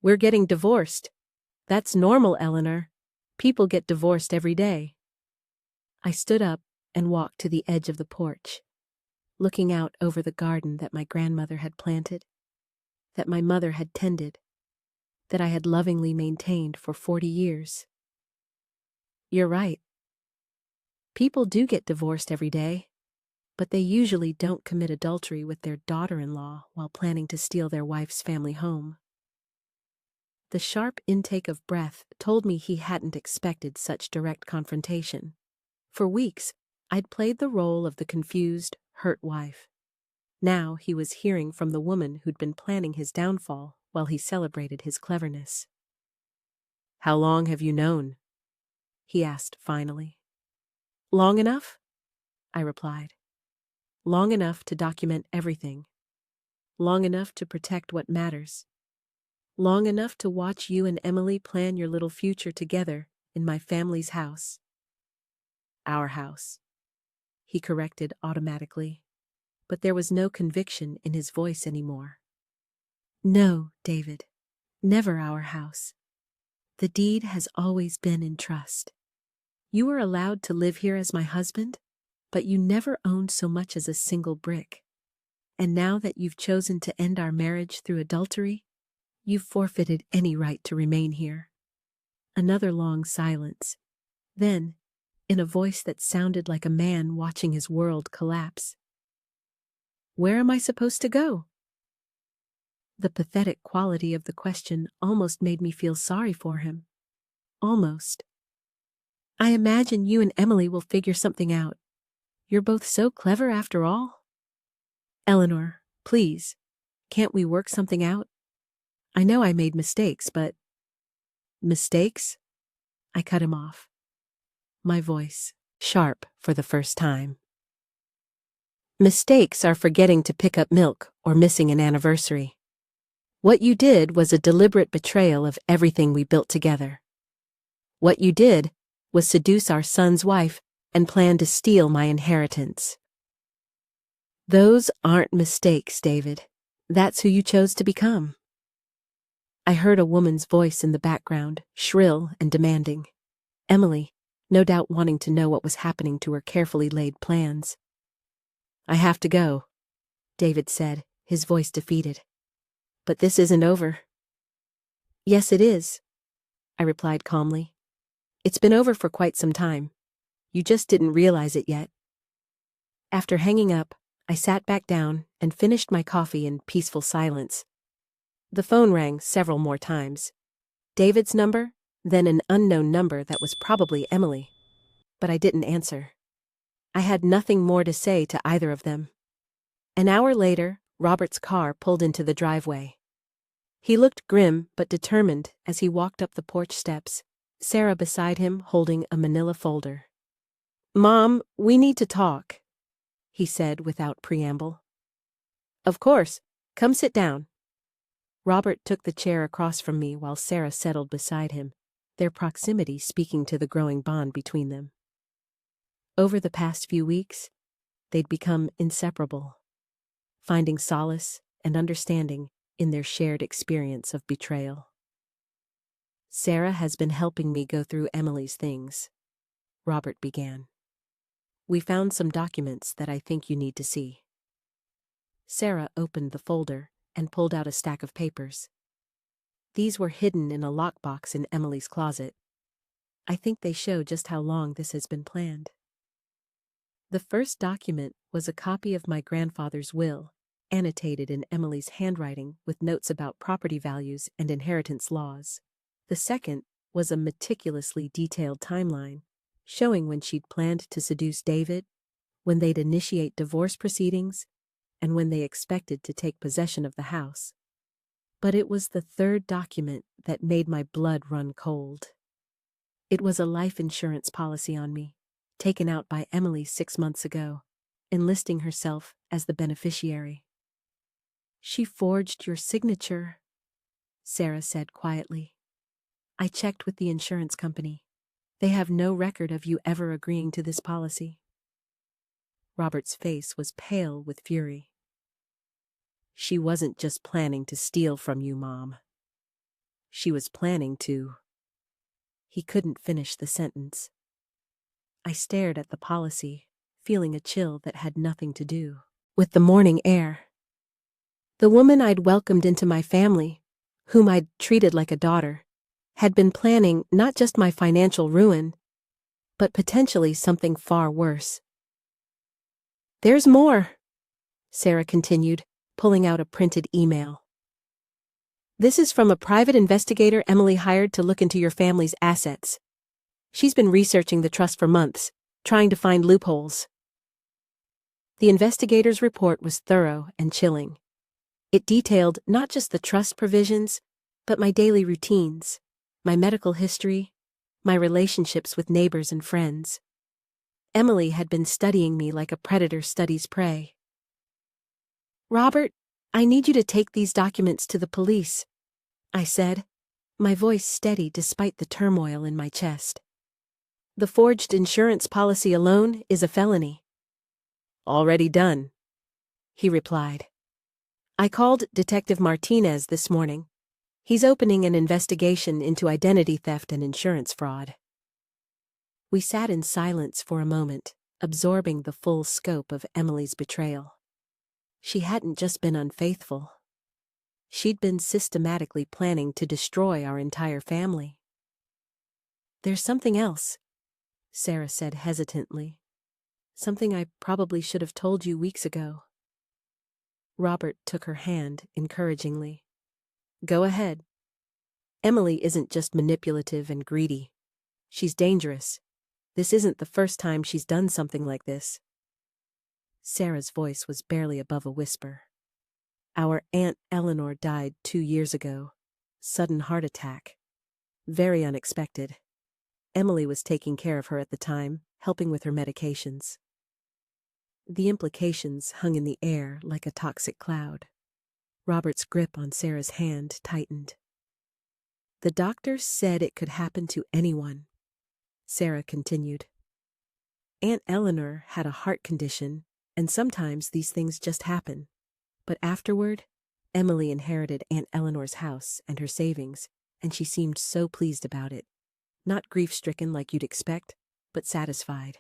"We're getting divorced. That's normal, Eleanor. People get divorced every day." I stood up and walked to the edge of the porch, looking out over the garden that my grandmother had planted, that my mother had tended, that I had lovingly maintained for 40 years. You're right. People do get divorced every day, but they usually don't commit adultery with their daughter-in-law while planning to steal their wife's family home. The sharp intake of breath told me he hadn't expected such direct confrontation. For weeks, I'd played the role of the confused, hurt wife. Now he was hearing from the woman who'd been planning his downfall while he celebrated his cleverness. "How long have you known?" he asked finally. "Long enough?" I replied. "Long enough to document everything. Long enough to protect what matters. Long enough to watch you and Emily plan your little future together in my family's house." "Our house," he corrected automatically, but there was no conviction in his voice anymore. "No, David, never our house. The deed has always been in trust. You were allowed to live here as my husband, but you never owned so much as a single brick. And now that you've chosen to end our marriage through adultery, you've forfeited any right to remain here." Another long silence. Then, in a voice that sounded like a man watching his world collapse, "Where am I supposed to go?" The pathetic quality of the question almost made me feel sorry for him. Almost. "I imagine you and Emily will figure something out. You're both so clever after all." "Eleanor, please, can't we work something out? I know I made mistakes, but—" "Mistakes?" I cut him off, my voice sharp for the first time. "Mistakes are forgetting to pick up milk or missing an anniversary. What you did was a deliberate betrayal of everything we built together. What you did was seduce our son's wife and plan to steal my inheritance. Those aren't mistakes, David. That's who you chose to become." I heard a woman's voice in the background, shrill and demanding. Emily, no doubt wanting to know what was happening to her carefully laid plans. "I have to go," David said, his voice defeated. "But this isn't over." "Yes, it is," I replied calmly. "It's been over for quite some time. You just didn't realize it yet." After hanging up, I sat back down and finished my coffee in peaceful silence, The phone rang several more times. David's number, then an unknown number that was probably Emily. But I didn't answer. I had nothing more to say to either of them. An hour later, Robert's car pulled into the driveway. He looked grim but determined as he walked up the porch steps, Sarah beside him holding a manila folder. "Mom, we need to talk," he said without preamble. "Of course. Come sit down." Robert took the chair across from me while Sarah settled beside him, their proximity speaking to the growing bond between them. Over the past few weeks, they'd become inseparable, finding solace and understanding in their shared experience of betrayal. "Sarah has been helping me go through Emily's things," Robert began. "We found some documents that I think you need to see." Sarah opened the folder and pulled out a stack of papers. These were hidden in a lockbox in Emily's closet. I think they show just how long this has been planned. The first document was a copy of my grandfather's will, annotated in Emily's handwriting with notes about property values and inheritance laws. The second was a meticulously detailed timeline, showing when she'd planned to seduce David, when they'd initiate divorce proceedings, and when they expected to take possession of the house. But it was the third document that made my blood run cold. It was a life insurance policy on me, taken out by Emily 6 months ago, enlisting herself as the beneficiary. "She forged your signature," Sarah said quietly. "I checked with the insurance company. They have no record of you ever agreeing to this policy." Robert's face was pale with fury. "She wasn't just planning to steal from you, Mom. She was planning to—" He couldn't finish the sentence. I stared at the policy, feeling a chill that had nothing to do with the morning air. The woman I'd welcomed into my family, whom I'd treated like a daughter, had been planning not just my financial ruin, but potentially something far worse. "There's more," Sarah continued, pulling out a printed email. "This is from a private investigator Emily hired to look into your family's assets. She's been researching the trust for months, trying to find loopholes." The investigator's report was thorough and chilling. It detailed not just the trust provisions, but my daily routines, my medical history, my relationships with neighbors and friends. Emily had been studying me like a predator studies prey. "Robert, I need you to take these documents to the police," I said, my voice steady despite the turmoil in my chest. "The forged insurance policy alone is a felony." "Already done," he replied. "I called Detective Martinez this morning. He's opening an investigation into identity theft and insurance fraud." We sat in silence for a moment, absorbing the full scope of Emily's betrayal. She hadn't just been unfaithful. She'd been systematically planning to destroy our entire family. "There's something else," Sarah said hesitantly. "Something I probably should have told you weeks ago." Robert took her hand encouragingly. "Go ahead. Emily isn't just manipulative and greedy. She's dangerous. This isn't the first time she's done something like this." Sarah's voice was barely above a whisper. "Our Aunt Eleanor died 2 years ago. Sudden heart attack. Very unexpected. Emily was taking care of her at the time, helping with her medications." The implications hung in the air like a toxic cloud. Robert's grip on Sarah's hand tightened. "The doctors said it could happen to anyone," Sarah continued. "Aunt Eleanor had a heart condition, and sometimes these things just happen. But afterward, Emily inherited Aunt Eleanor's house and her savings, and she seemed so pleased about it. Not grief-stricken like you'd expect, but satisfied."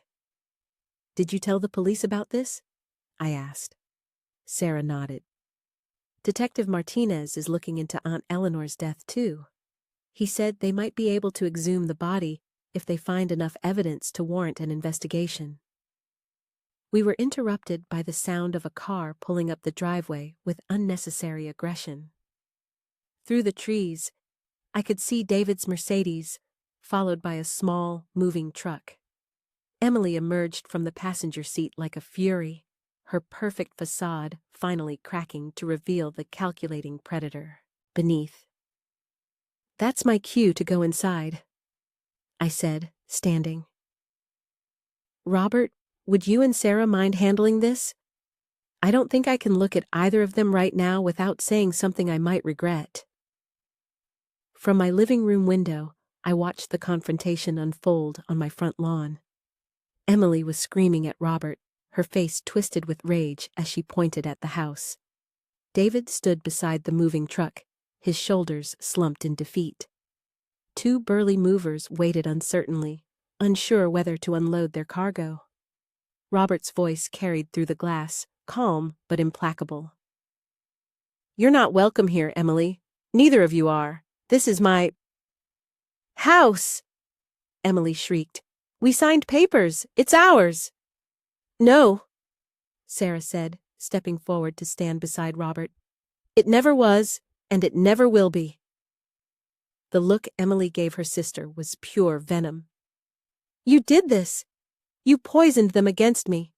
"Did you tell the police about this?" I asked. Sarah nodded. "Detective Martinez is looking into Aunt Eleanor's death too. He said they might be able to exhume the body if they find enough evidence to warrant an investigation." We were interrupted by the sound of a car pulling up the driveway with unnecessary aggression. Through the trees, I could see David's Mercedes, followed by a small, moving truck. Emily emerged from the passenger seat like a fury, her perfect facade finally cracking to reveal the calculating predator beneath. "That's my cue to go inside," I said, standing. "Robert, would you and Sarah mind handling this? I don't think I can look at either of them right now without saying something I might regret." From my living room window, I watched the confrontation unfold on my front lawn. Emily was screaming at Robert, her face twisted with rage as she pointed at the house. David stood beside the moving truck, his shoulders slumped in defeat. Two burly movers waited uncertainly, unsure whether to unload their cargo. Robert's voice carried through the glass, calm but implacable. "You're not welcome here, Emily. Neither of you are. This is my house!" Emily shrieked. "We signed papers. It's ours." "No," Sarah said, stepping forward to stand beside Robert. "It never was, and it never will be." The look Emily gave her sister was pure venom. "You did this. You poisoned them against me.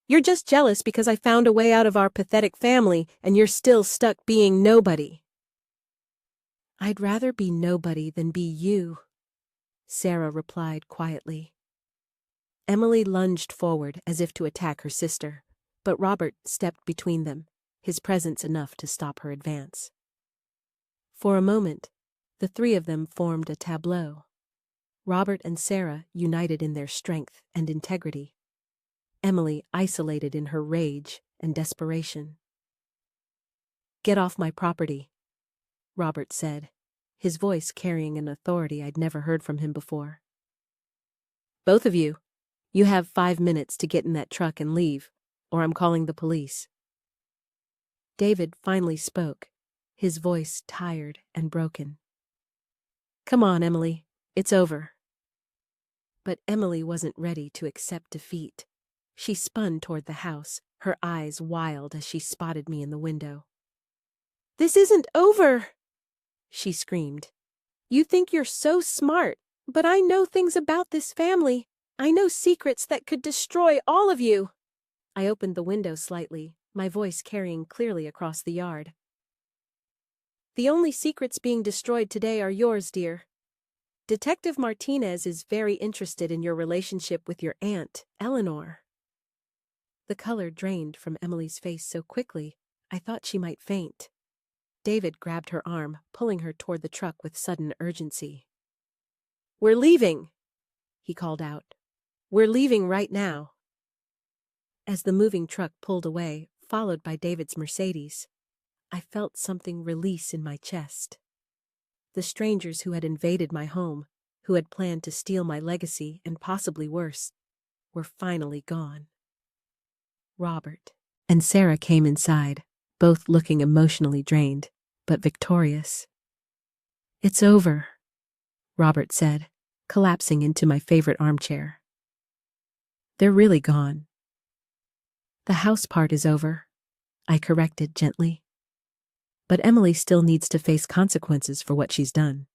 You're just jealous because I found a way out of our pathetic family, and you're still stuck being nobody." "I'd rather be nobody than be you," Sarah replied quietly. Emily lunged forward as if to attack her sister, but Robert stepped between them, his presence enough to stop her advance. For a moment, the three of them formed a tableau. Robert and Sarah united in their strength and integrity. Emily isolated in her rage and desperation. "Get off my property," Robert said, his voice carrying an authority I'd never heard from him before. "Both of you, you have 5 minutes to get in that truck and leave, or I'm calling the police." David finally spoke, his voice tired and broken. "Come on, Emily, it's over." But Emily wasn't ready to accept defeat. She spun toward the house, her eyes wild as she spotted me in the window. "This isn't over!" she screamed. "You think you're so smart, but I know things about this family. I know secrets that could destroy all of you." I opened the window slightly, my voice carrying clearly across the yard. "The only secrets being destroyed today are yours, dear. Detective Martinez is very interested in your relationship with your aunt, Eleanor." The color drained from Emily's face so quickly, I thought she might faint. David grabbed her arm, pulling her toward the truck with sudden urgency. "We're leaving," he called out. "We're leaving right now." As the moving truck pulled away, followed by David's Mercedes, I felt something release in my chest. The strangers who had invaded my home, who had planned to steal my legacy and possibly worse, were finally gone. Robert and Sarah came inside, both looking emotionally drained, but victorious. "It's over," Robert said, collapsing into my favorite armchair. "They're really gone." "The house part is over," I corrected gently. "But Emily still needs to face consequences for what she's done.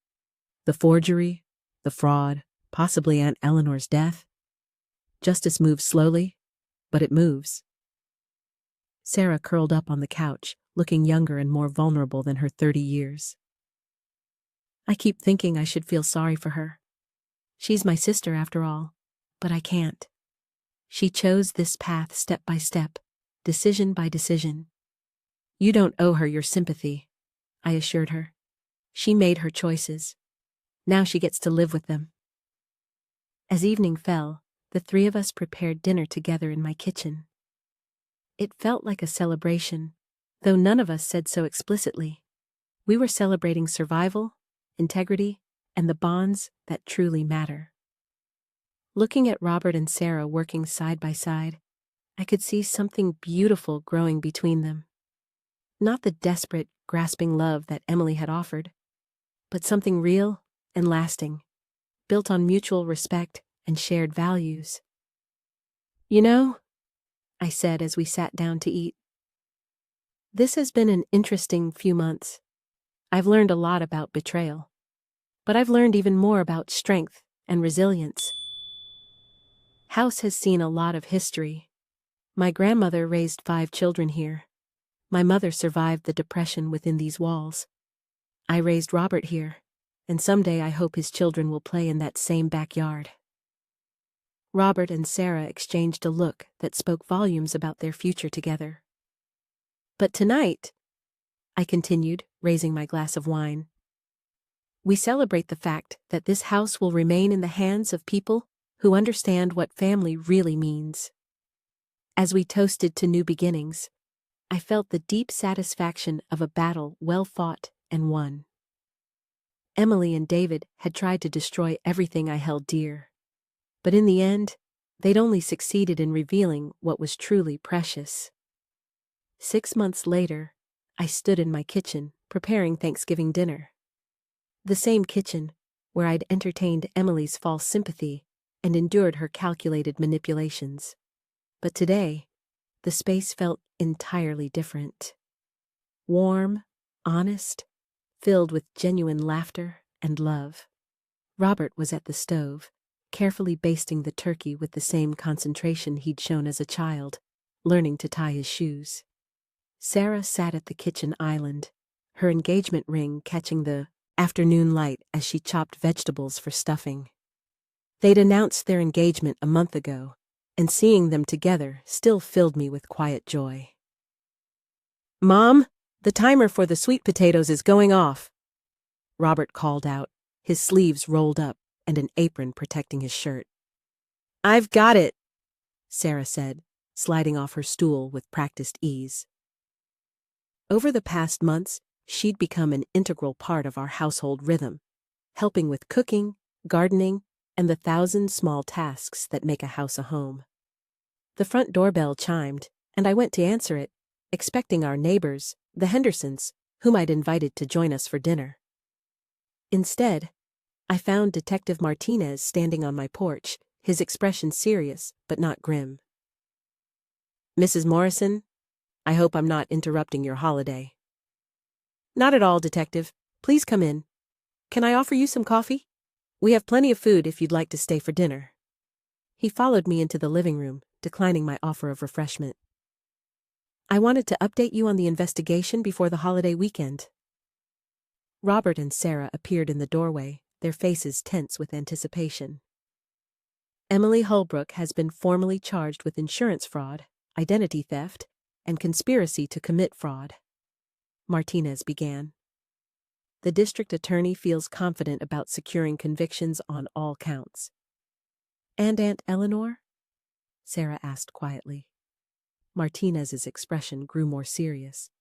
The forgery, the fraud, possibly Aunt Eleanor's death. Justice moves slowly, but it moves." Sarah curled up on the couch, looking younger and more vulnerable than her 30 years. "I keep thinking I should feel sorry for her. She's my sister after all, but I can't. She chose this path step by step, decision by decision. You don't owe her your sympathy," I assured her. "She made her choices. Now she gets to live with them." As evening fell, the three of us prepared dinner together in my kitchen. It felt like a celebration, though none of us said so explicitly. We were celebrating survival, integrity, and the bonds that truly matter. Looking at Robert and Sarah working side by side, I could see something beautiful growing between them. Not the desperate, grasping love that Emily had offered, but something real and lasting, built on mutual respect and shared values. "You know," I said as we sat down to eat, "this has been an interesting few months. I've learned a lot about betrayal. But I've learned even more about strength and resilience. House has seen a lot of history. My grandmother raised 5 children here. My mother survived the depression within these walls. I raised Robert here, and someday I hope his children will play in that same backyard. Robert and Sarah exchanged a look that spoke volumes about their future together. But tonight, I continued, raising my glass of wine, we celebrate the fact that this house will remain in the hands of people who understand what family really means. As we toasted to new beginnings, I felt the deep satisfaction of a battle well fought and won. Emily and David had tried to destroy everything I held dear. But in the end, they'd only succeeded in revealing what was truly precious. 6 months later, I stood in my kitchen, preparing Thanksgiving dinner. The same kitchen where I'd entertained Emily's false sympathy and endured her calculated manipulations. But today, the space felt entirely different. Warm, honest, filled with genuine laughter and love. Robert was at the stove, carefully basting the turkey with the same concentration he'd shown as a child, learning to tie his shoes. Sarah sat at the kitchen island, her engagement ring catching the afternoon light as she chopped vegetables for stuffing. They'd announced their engagement a month ago, and seeing them together still filled me with quiet joy. "Mom, the timer for the sweet potatoes is going off," Robert called out, his sleeves rolled up and an apron protecting his shirt. "I've got it," Sarah said, sliding off her stool with practiced ease. Over the past months, she'd become an integral part of our household rhythm, helping with cooking, gardening, and the 1,000 small tasks that make a house a home. The front doorbell chimed, and I went to answer it, expecting our neighbors, the Hendersons, whom I'd invited to join us for dinner. Instead, I found Detective Martinez standing on my porch, his expression serious but not grim. "Mrs. Morrison, I hope I'm not interrupting your holiday." "Not at all, Detective. Please come in. Can I offer you some coffee? We have plenty of food if you'd like to stay for dinner." He followed me into the living room, declining my offer of refreshment. "I wanted to update you on the investigation before the holiday weekend." Robert and Sarah appeared in the doorway, their faces tense with anticipation. "Emily Holbrook has been formally charged with insurance fraud, identity theft, and conspiracy to commit fraud," Martinez began. "The district attorney feels confident about securing convictions on all counts." "And Aunt Eleanor?" Sarah asked quietly. Martinez's expression grew more serious.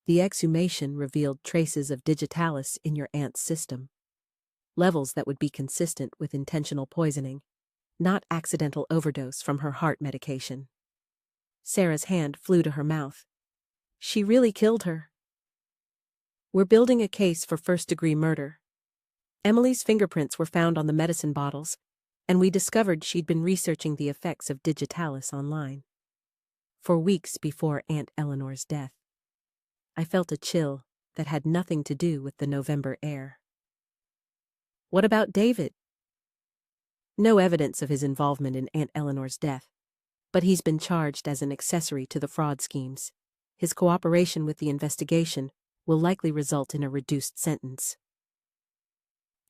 "The exhumation revealed traces of digitalis in your aunt's system, levels that would be consistent with intentional poisoning, not accidental overdose from her heart medication." Sarah's hand flew to her mouth. "She really killed her." "We're building a case for first-degree murder. Emily's fingerprints were found on the medicine bottles, and we discovered she'd been researching the effects of digitalis online. For weeks before Aunt Eleanor's death, I felt a chill that had nothing to do with the November air." "What about David?" "No evidence of his involvement in Aunt Eleanor's death, but he's been charged as an accessory to the fraud schemes. His cooperation with the investigation will likely result in a reduced sentence."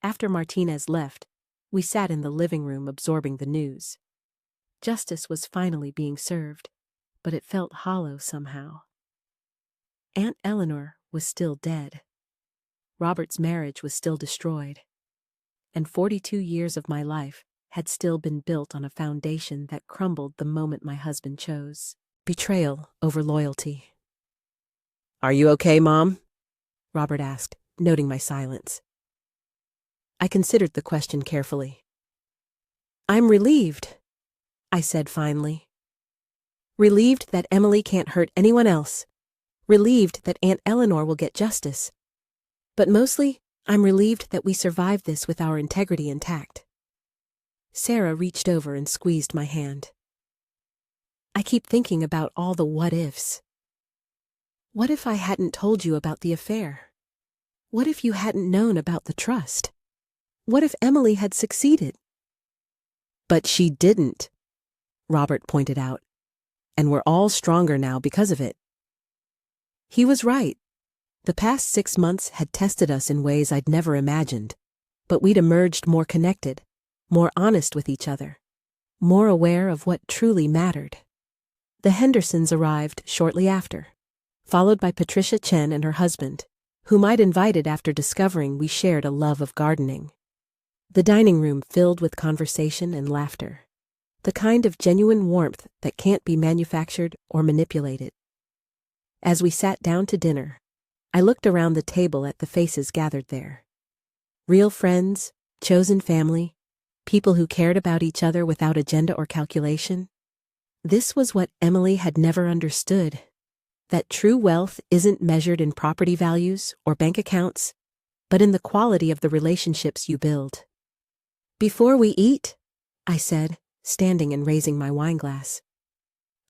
After Martinez left, we sat in the living room absorbing the news. Justice was finally being served, but it felt hollow somehow. Aunt Eleanor was still dead. Robert's marriage was still destroyed. And 42 years of my life had still been built on a foundation that crumbled the moment my husband chose betrayal over loyalty. "Are you okay, Mom?" Robert asked, noting my silence. I considered the question carefully. "I'm relieved," I said finally. "Relieved that Emily can't hurt anyone else. Relieved that Aunt Eleanor will get justice. But mostly, I'm relieved that we survived this with our integrity intact." Sarah reached over and squeezed my hand. "I keep thinking about all the what-ifs." What if I hadn't told you about the affair? What if you hadn't known about the trust? What if Emily had succeeded? But she didn't, Robert pointed out, and we're all stronger now because of it. He was right. The past 6 months had tested us in ways I'd never imagined, but we'd emerged more connected, more honest with each other, more aware of what truly mattered. The Hendersons arrived shortly after, followed by Patricia Chen and her husband, whom I'd invited after discovering we shared a love of gardening. The dining room filled with conversation and laughter, the kind of genuine warmth that can't be manufactured or manipulated. As we sat down to dinner, I looked around the table at the faces gathered there. Real friends, chosen family, people who cared about each other without agenda or calculation. This was what Emily had never understood. That true wealth isn't measured in property values or bank accounts, but in the quality of the relationships you build. Before we eat, I said, standing and raising my wineglass,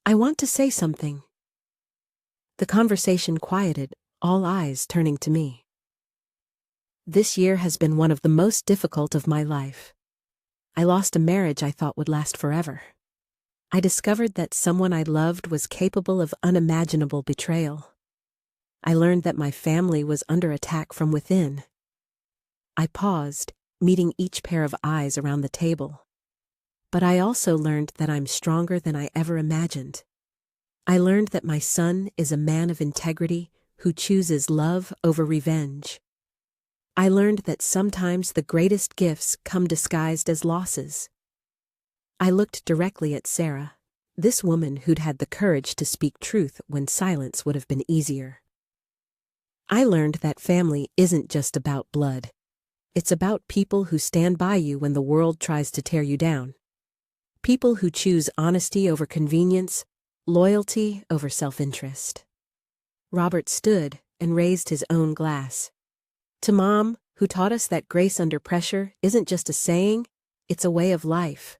I want to say something. The conversation quieted, all eyes turning to me. This year has been one of the most difficult of my life. I lost a marriage I thought would last forever. I discovered that someone I loved was capable of unimaginable betrayal. I learned that my family was under attack from within. I paused, meeting each pair of eyes around the table. But I also learned that I'm stronger than I ever imagined. I learned that my son is a man of integrity who chooses love over revenge. I learned that sometimes the greatest gifts come disguised as losses. I looked directly at Sarah, this woman who'd had the courage to speak truth when silence would have been easier. I learned that family isn't just about blood. It's about people who stand by you when the world tries to tear you down. People who choose honesty over convenience, loyalty over self-interest. Robert stood and raised his own glass. To Mom, who taught us that grace under pressure isn't just a saying, it's a way of life.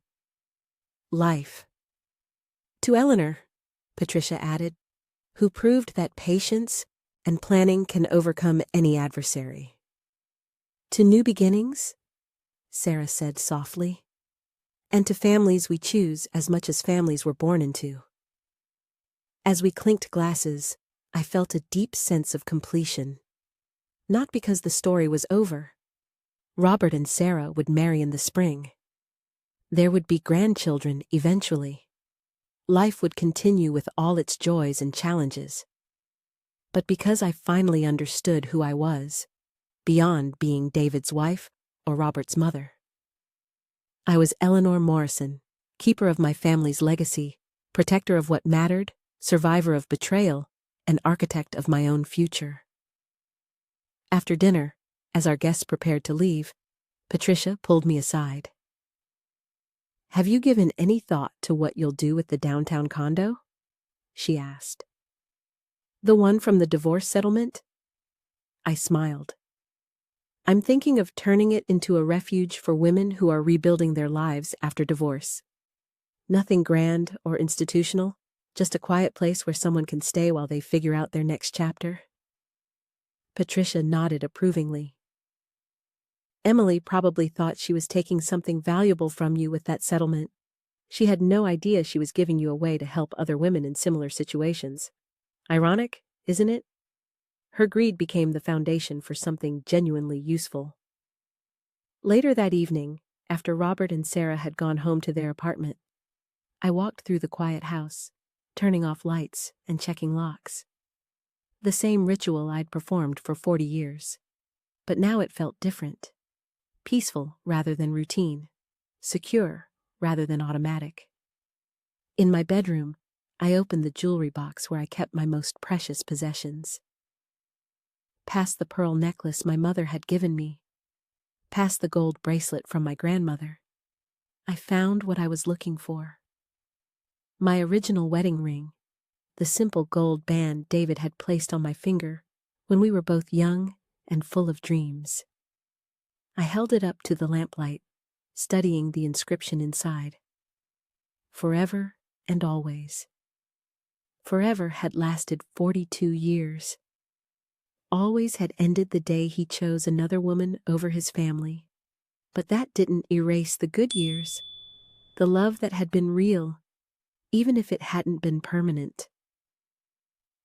Life. To Eleanor, Patricia added, who proved that patience and planning can overcome any adversary. To new beginnings, Sarah said softly, and to families we choose as much as families we're born into. As we clinked glasses, I felt a deep sense of completion. Not because the story was over. Robert and Sarah would marry in the spring. There would be grandchildren eventually. Life would continue with all its joys and challenges. But because I finally understood who I was, beyond being David's wife or Robert's mother. I was Eleanor Morrison, keeper of my family's legacy, protector of what mattered, survivor of betrayal, and architect of my own future. After dinner, as our guests prepared to leave, Patricia pulled me aside. Have you given any thought to what you'll do with the downtown condo? She asked. The one from the divorce settlement? I smiled. I'm thinking of turning it into a refuge for women who are rebuilding their lives after divorce. Nothing grand or institutional, just a quiet place where someone can stay while they figure out their next chapter. Patricia nodded approvingly. Emily probably thought she was taking something valuable from you with that settlement. She had no idea she was giving you away to help other women in similar situations. Ironic, isn't it? Her greed became the foundation for something genuinely useful. Later that evening, after Robert and Sarah had gone home to their apartment, I walked through the quiet house, turning off lights and checking locks. The same ritual I'd performed for 40 years. But now it felt different. Peaceful rather than routine. Secure rather than automatic. In my bedroom, I opened the jewelry box where I kept my most precious possessions. Past the pearl necklace my mother had given me, past the gold bracelet from my grandmother, I found what I was looking for. My original wedding ring, the simple gold band David had placed on my finger when we were both young and full of dreams. I held it up to the lamplight, studying the inscription inside. Forever and always. Forever had lasted 42 years. Always had ended the day he chose another woman over his family. But that didn't erase the good years, the love that had been real, even if it hadn't been permanent.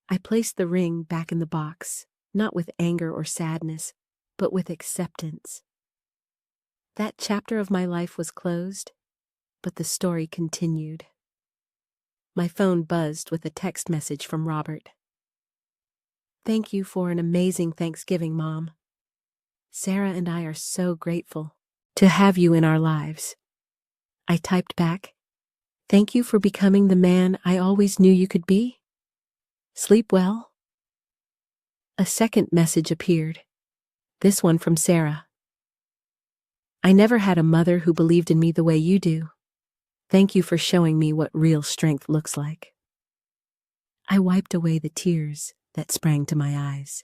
I placed the ring back in the box, not with anger or sadness, but with acceptance. That chapter of my life was closed, but the story continued. My phone buzzed with a text message from Robert. "Thank you for an amazing Thanksgiving, Mom. Sarah and I are so grateful to have you in our lives." I typed back, "Thank you for becoming the man I always knew you could be. Sleep well." A second message appeared, this one from Sarah. "I never had a mother who believed in me the way you do. Thank you for showing me what real strength looks like." I wiped away the tears that sprang to my eyes.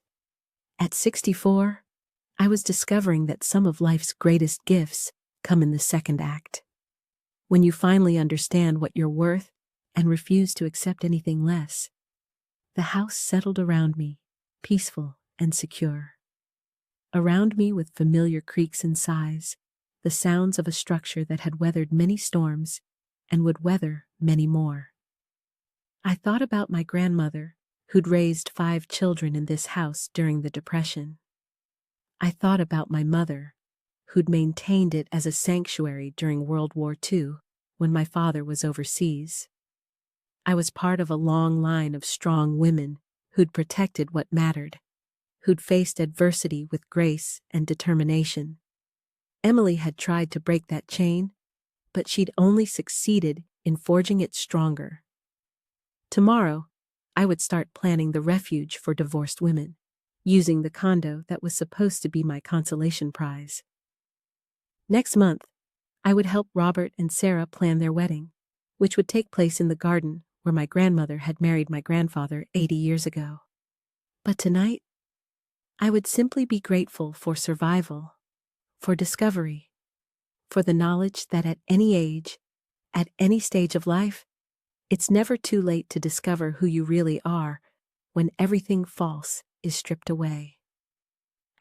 At 64, I was discovering that some of life's greatest gifts come in the second act. When you finally understand what you're worth and refuse to accept anything less. The house settled around me, peaceful and secure. Around me with familiar creaks and sighs, the sounds of a structure that had weathered many storms and would weather many more. I thought about my grandmother, who'd raised 5 children in this house during the Depression. I thought about my mother, who'd maintained it as a sanctuary during World War II when my father was overseas. I was part of a long line of strong women who'd protected what mattered, who'd faced adversity with grace and determination. Emily had tried to break that chain, but she'd only succeeded in forging it stronger. Tomorrow, I would start planning the refuge for divorced women, using the condo that was supposed to be my consolation prize. Next month, I would help Robert and Sarah plan their wedding, which would take place in the garden where my grandmother had married my grandfather 80 years ago. But tonight, I would simply be grateful for survival, for discovery, for the knowledge that at any age, at any stage of life, it's never too late to discover who you really are when everything false is stripped away.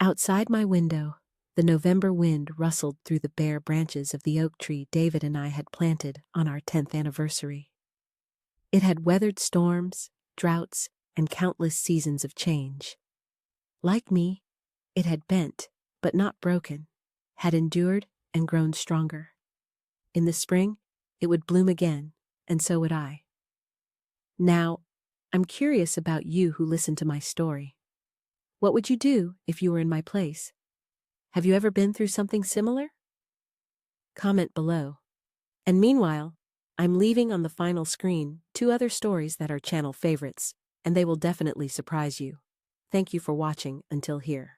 Outside my window, the November wind rustled through the bare branches of the oak tree David and I had planted on our 10th anniversary. It had weathered storms, droughts, and countless seasons of change. Like me, it had bent, but not broken, had endured and grown stronger. In the spring, it would bloom again, and so would I. Now, I'm curious about you who listen to my story. What would you do if you were in my place? Have you ever been through something similar? Comment below. And meanwhile, I'm leaving on the final screen 2 other stories that are channel favorites, and they will definitely surprise you. Thank you for watching until here.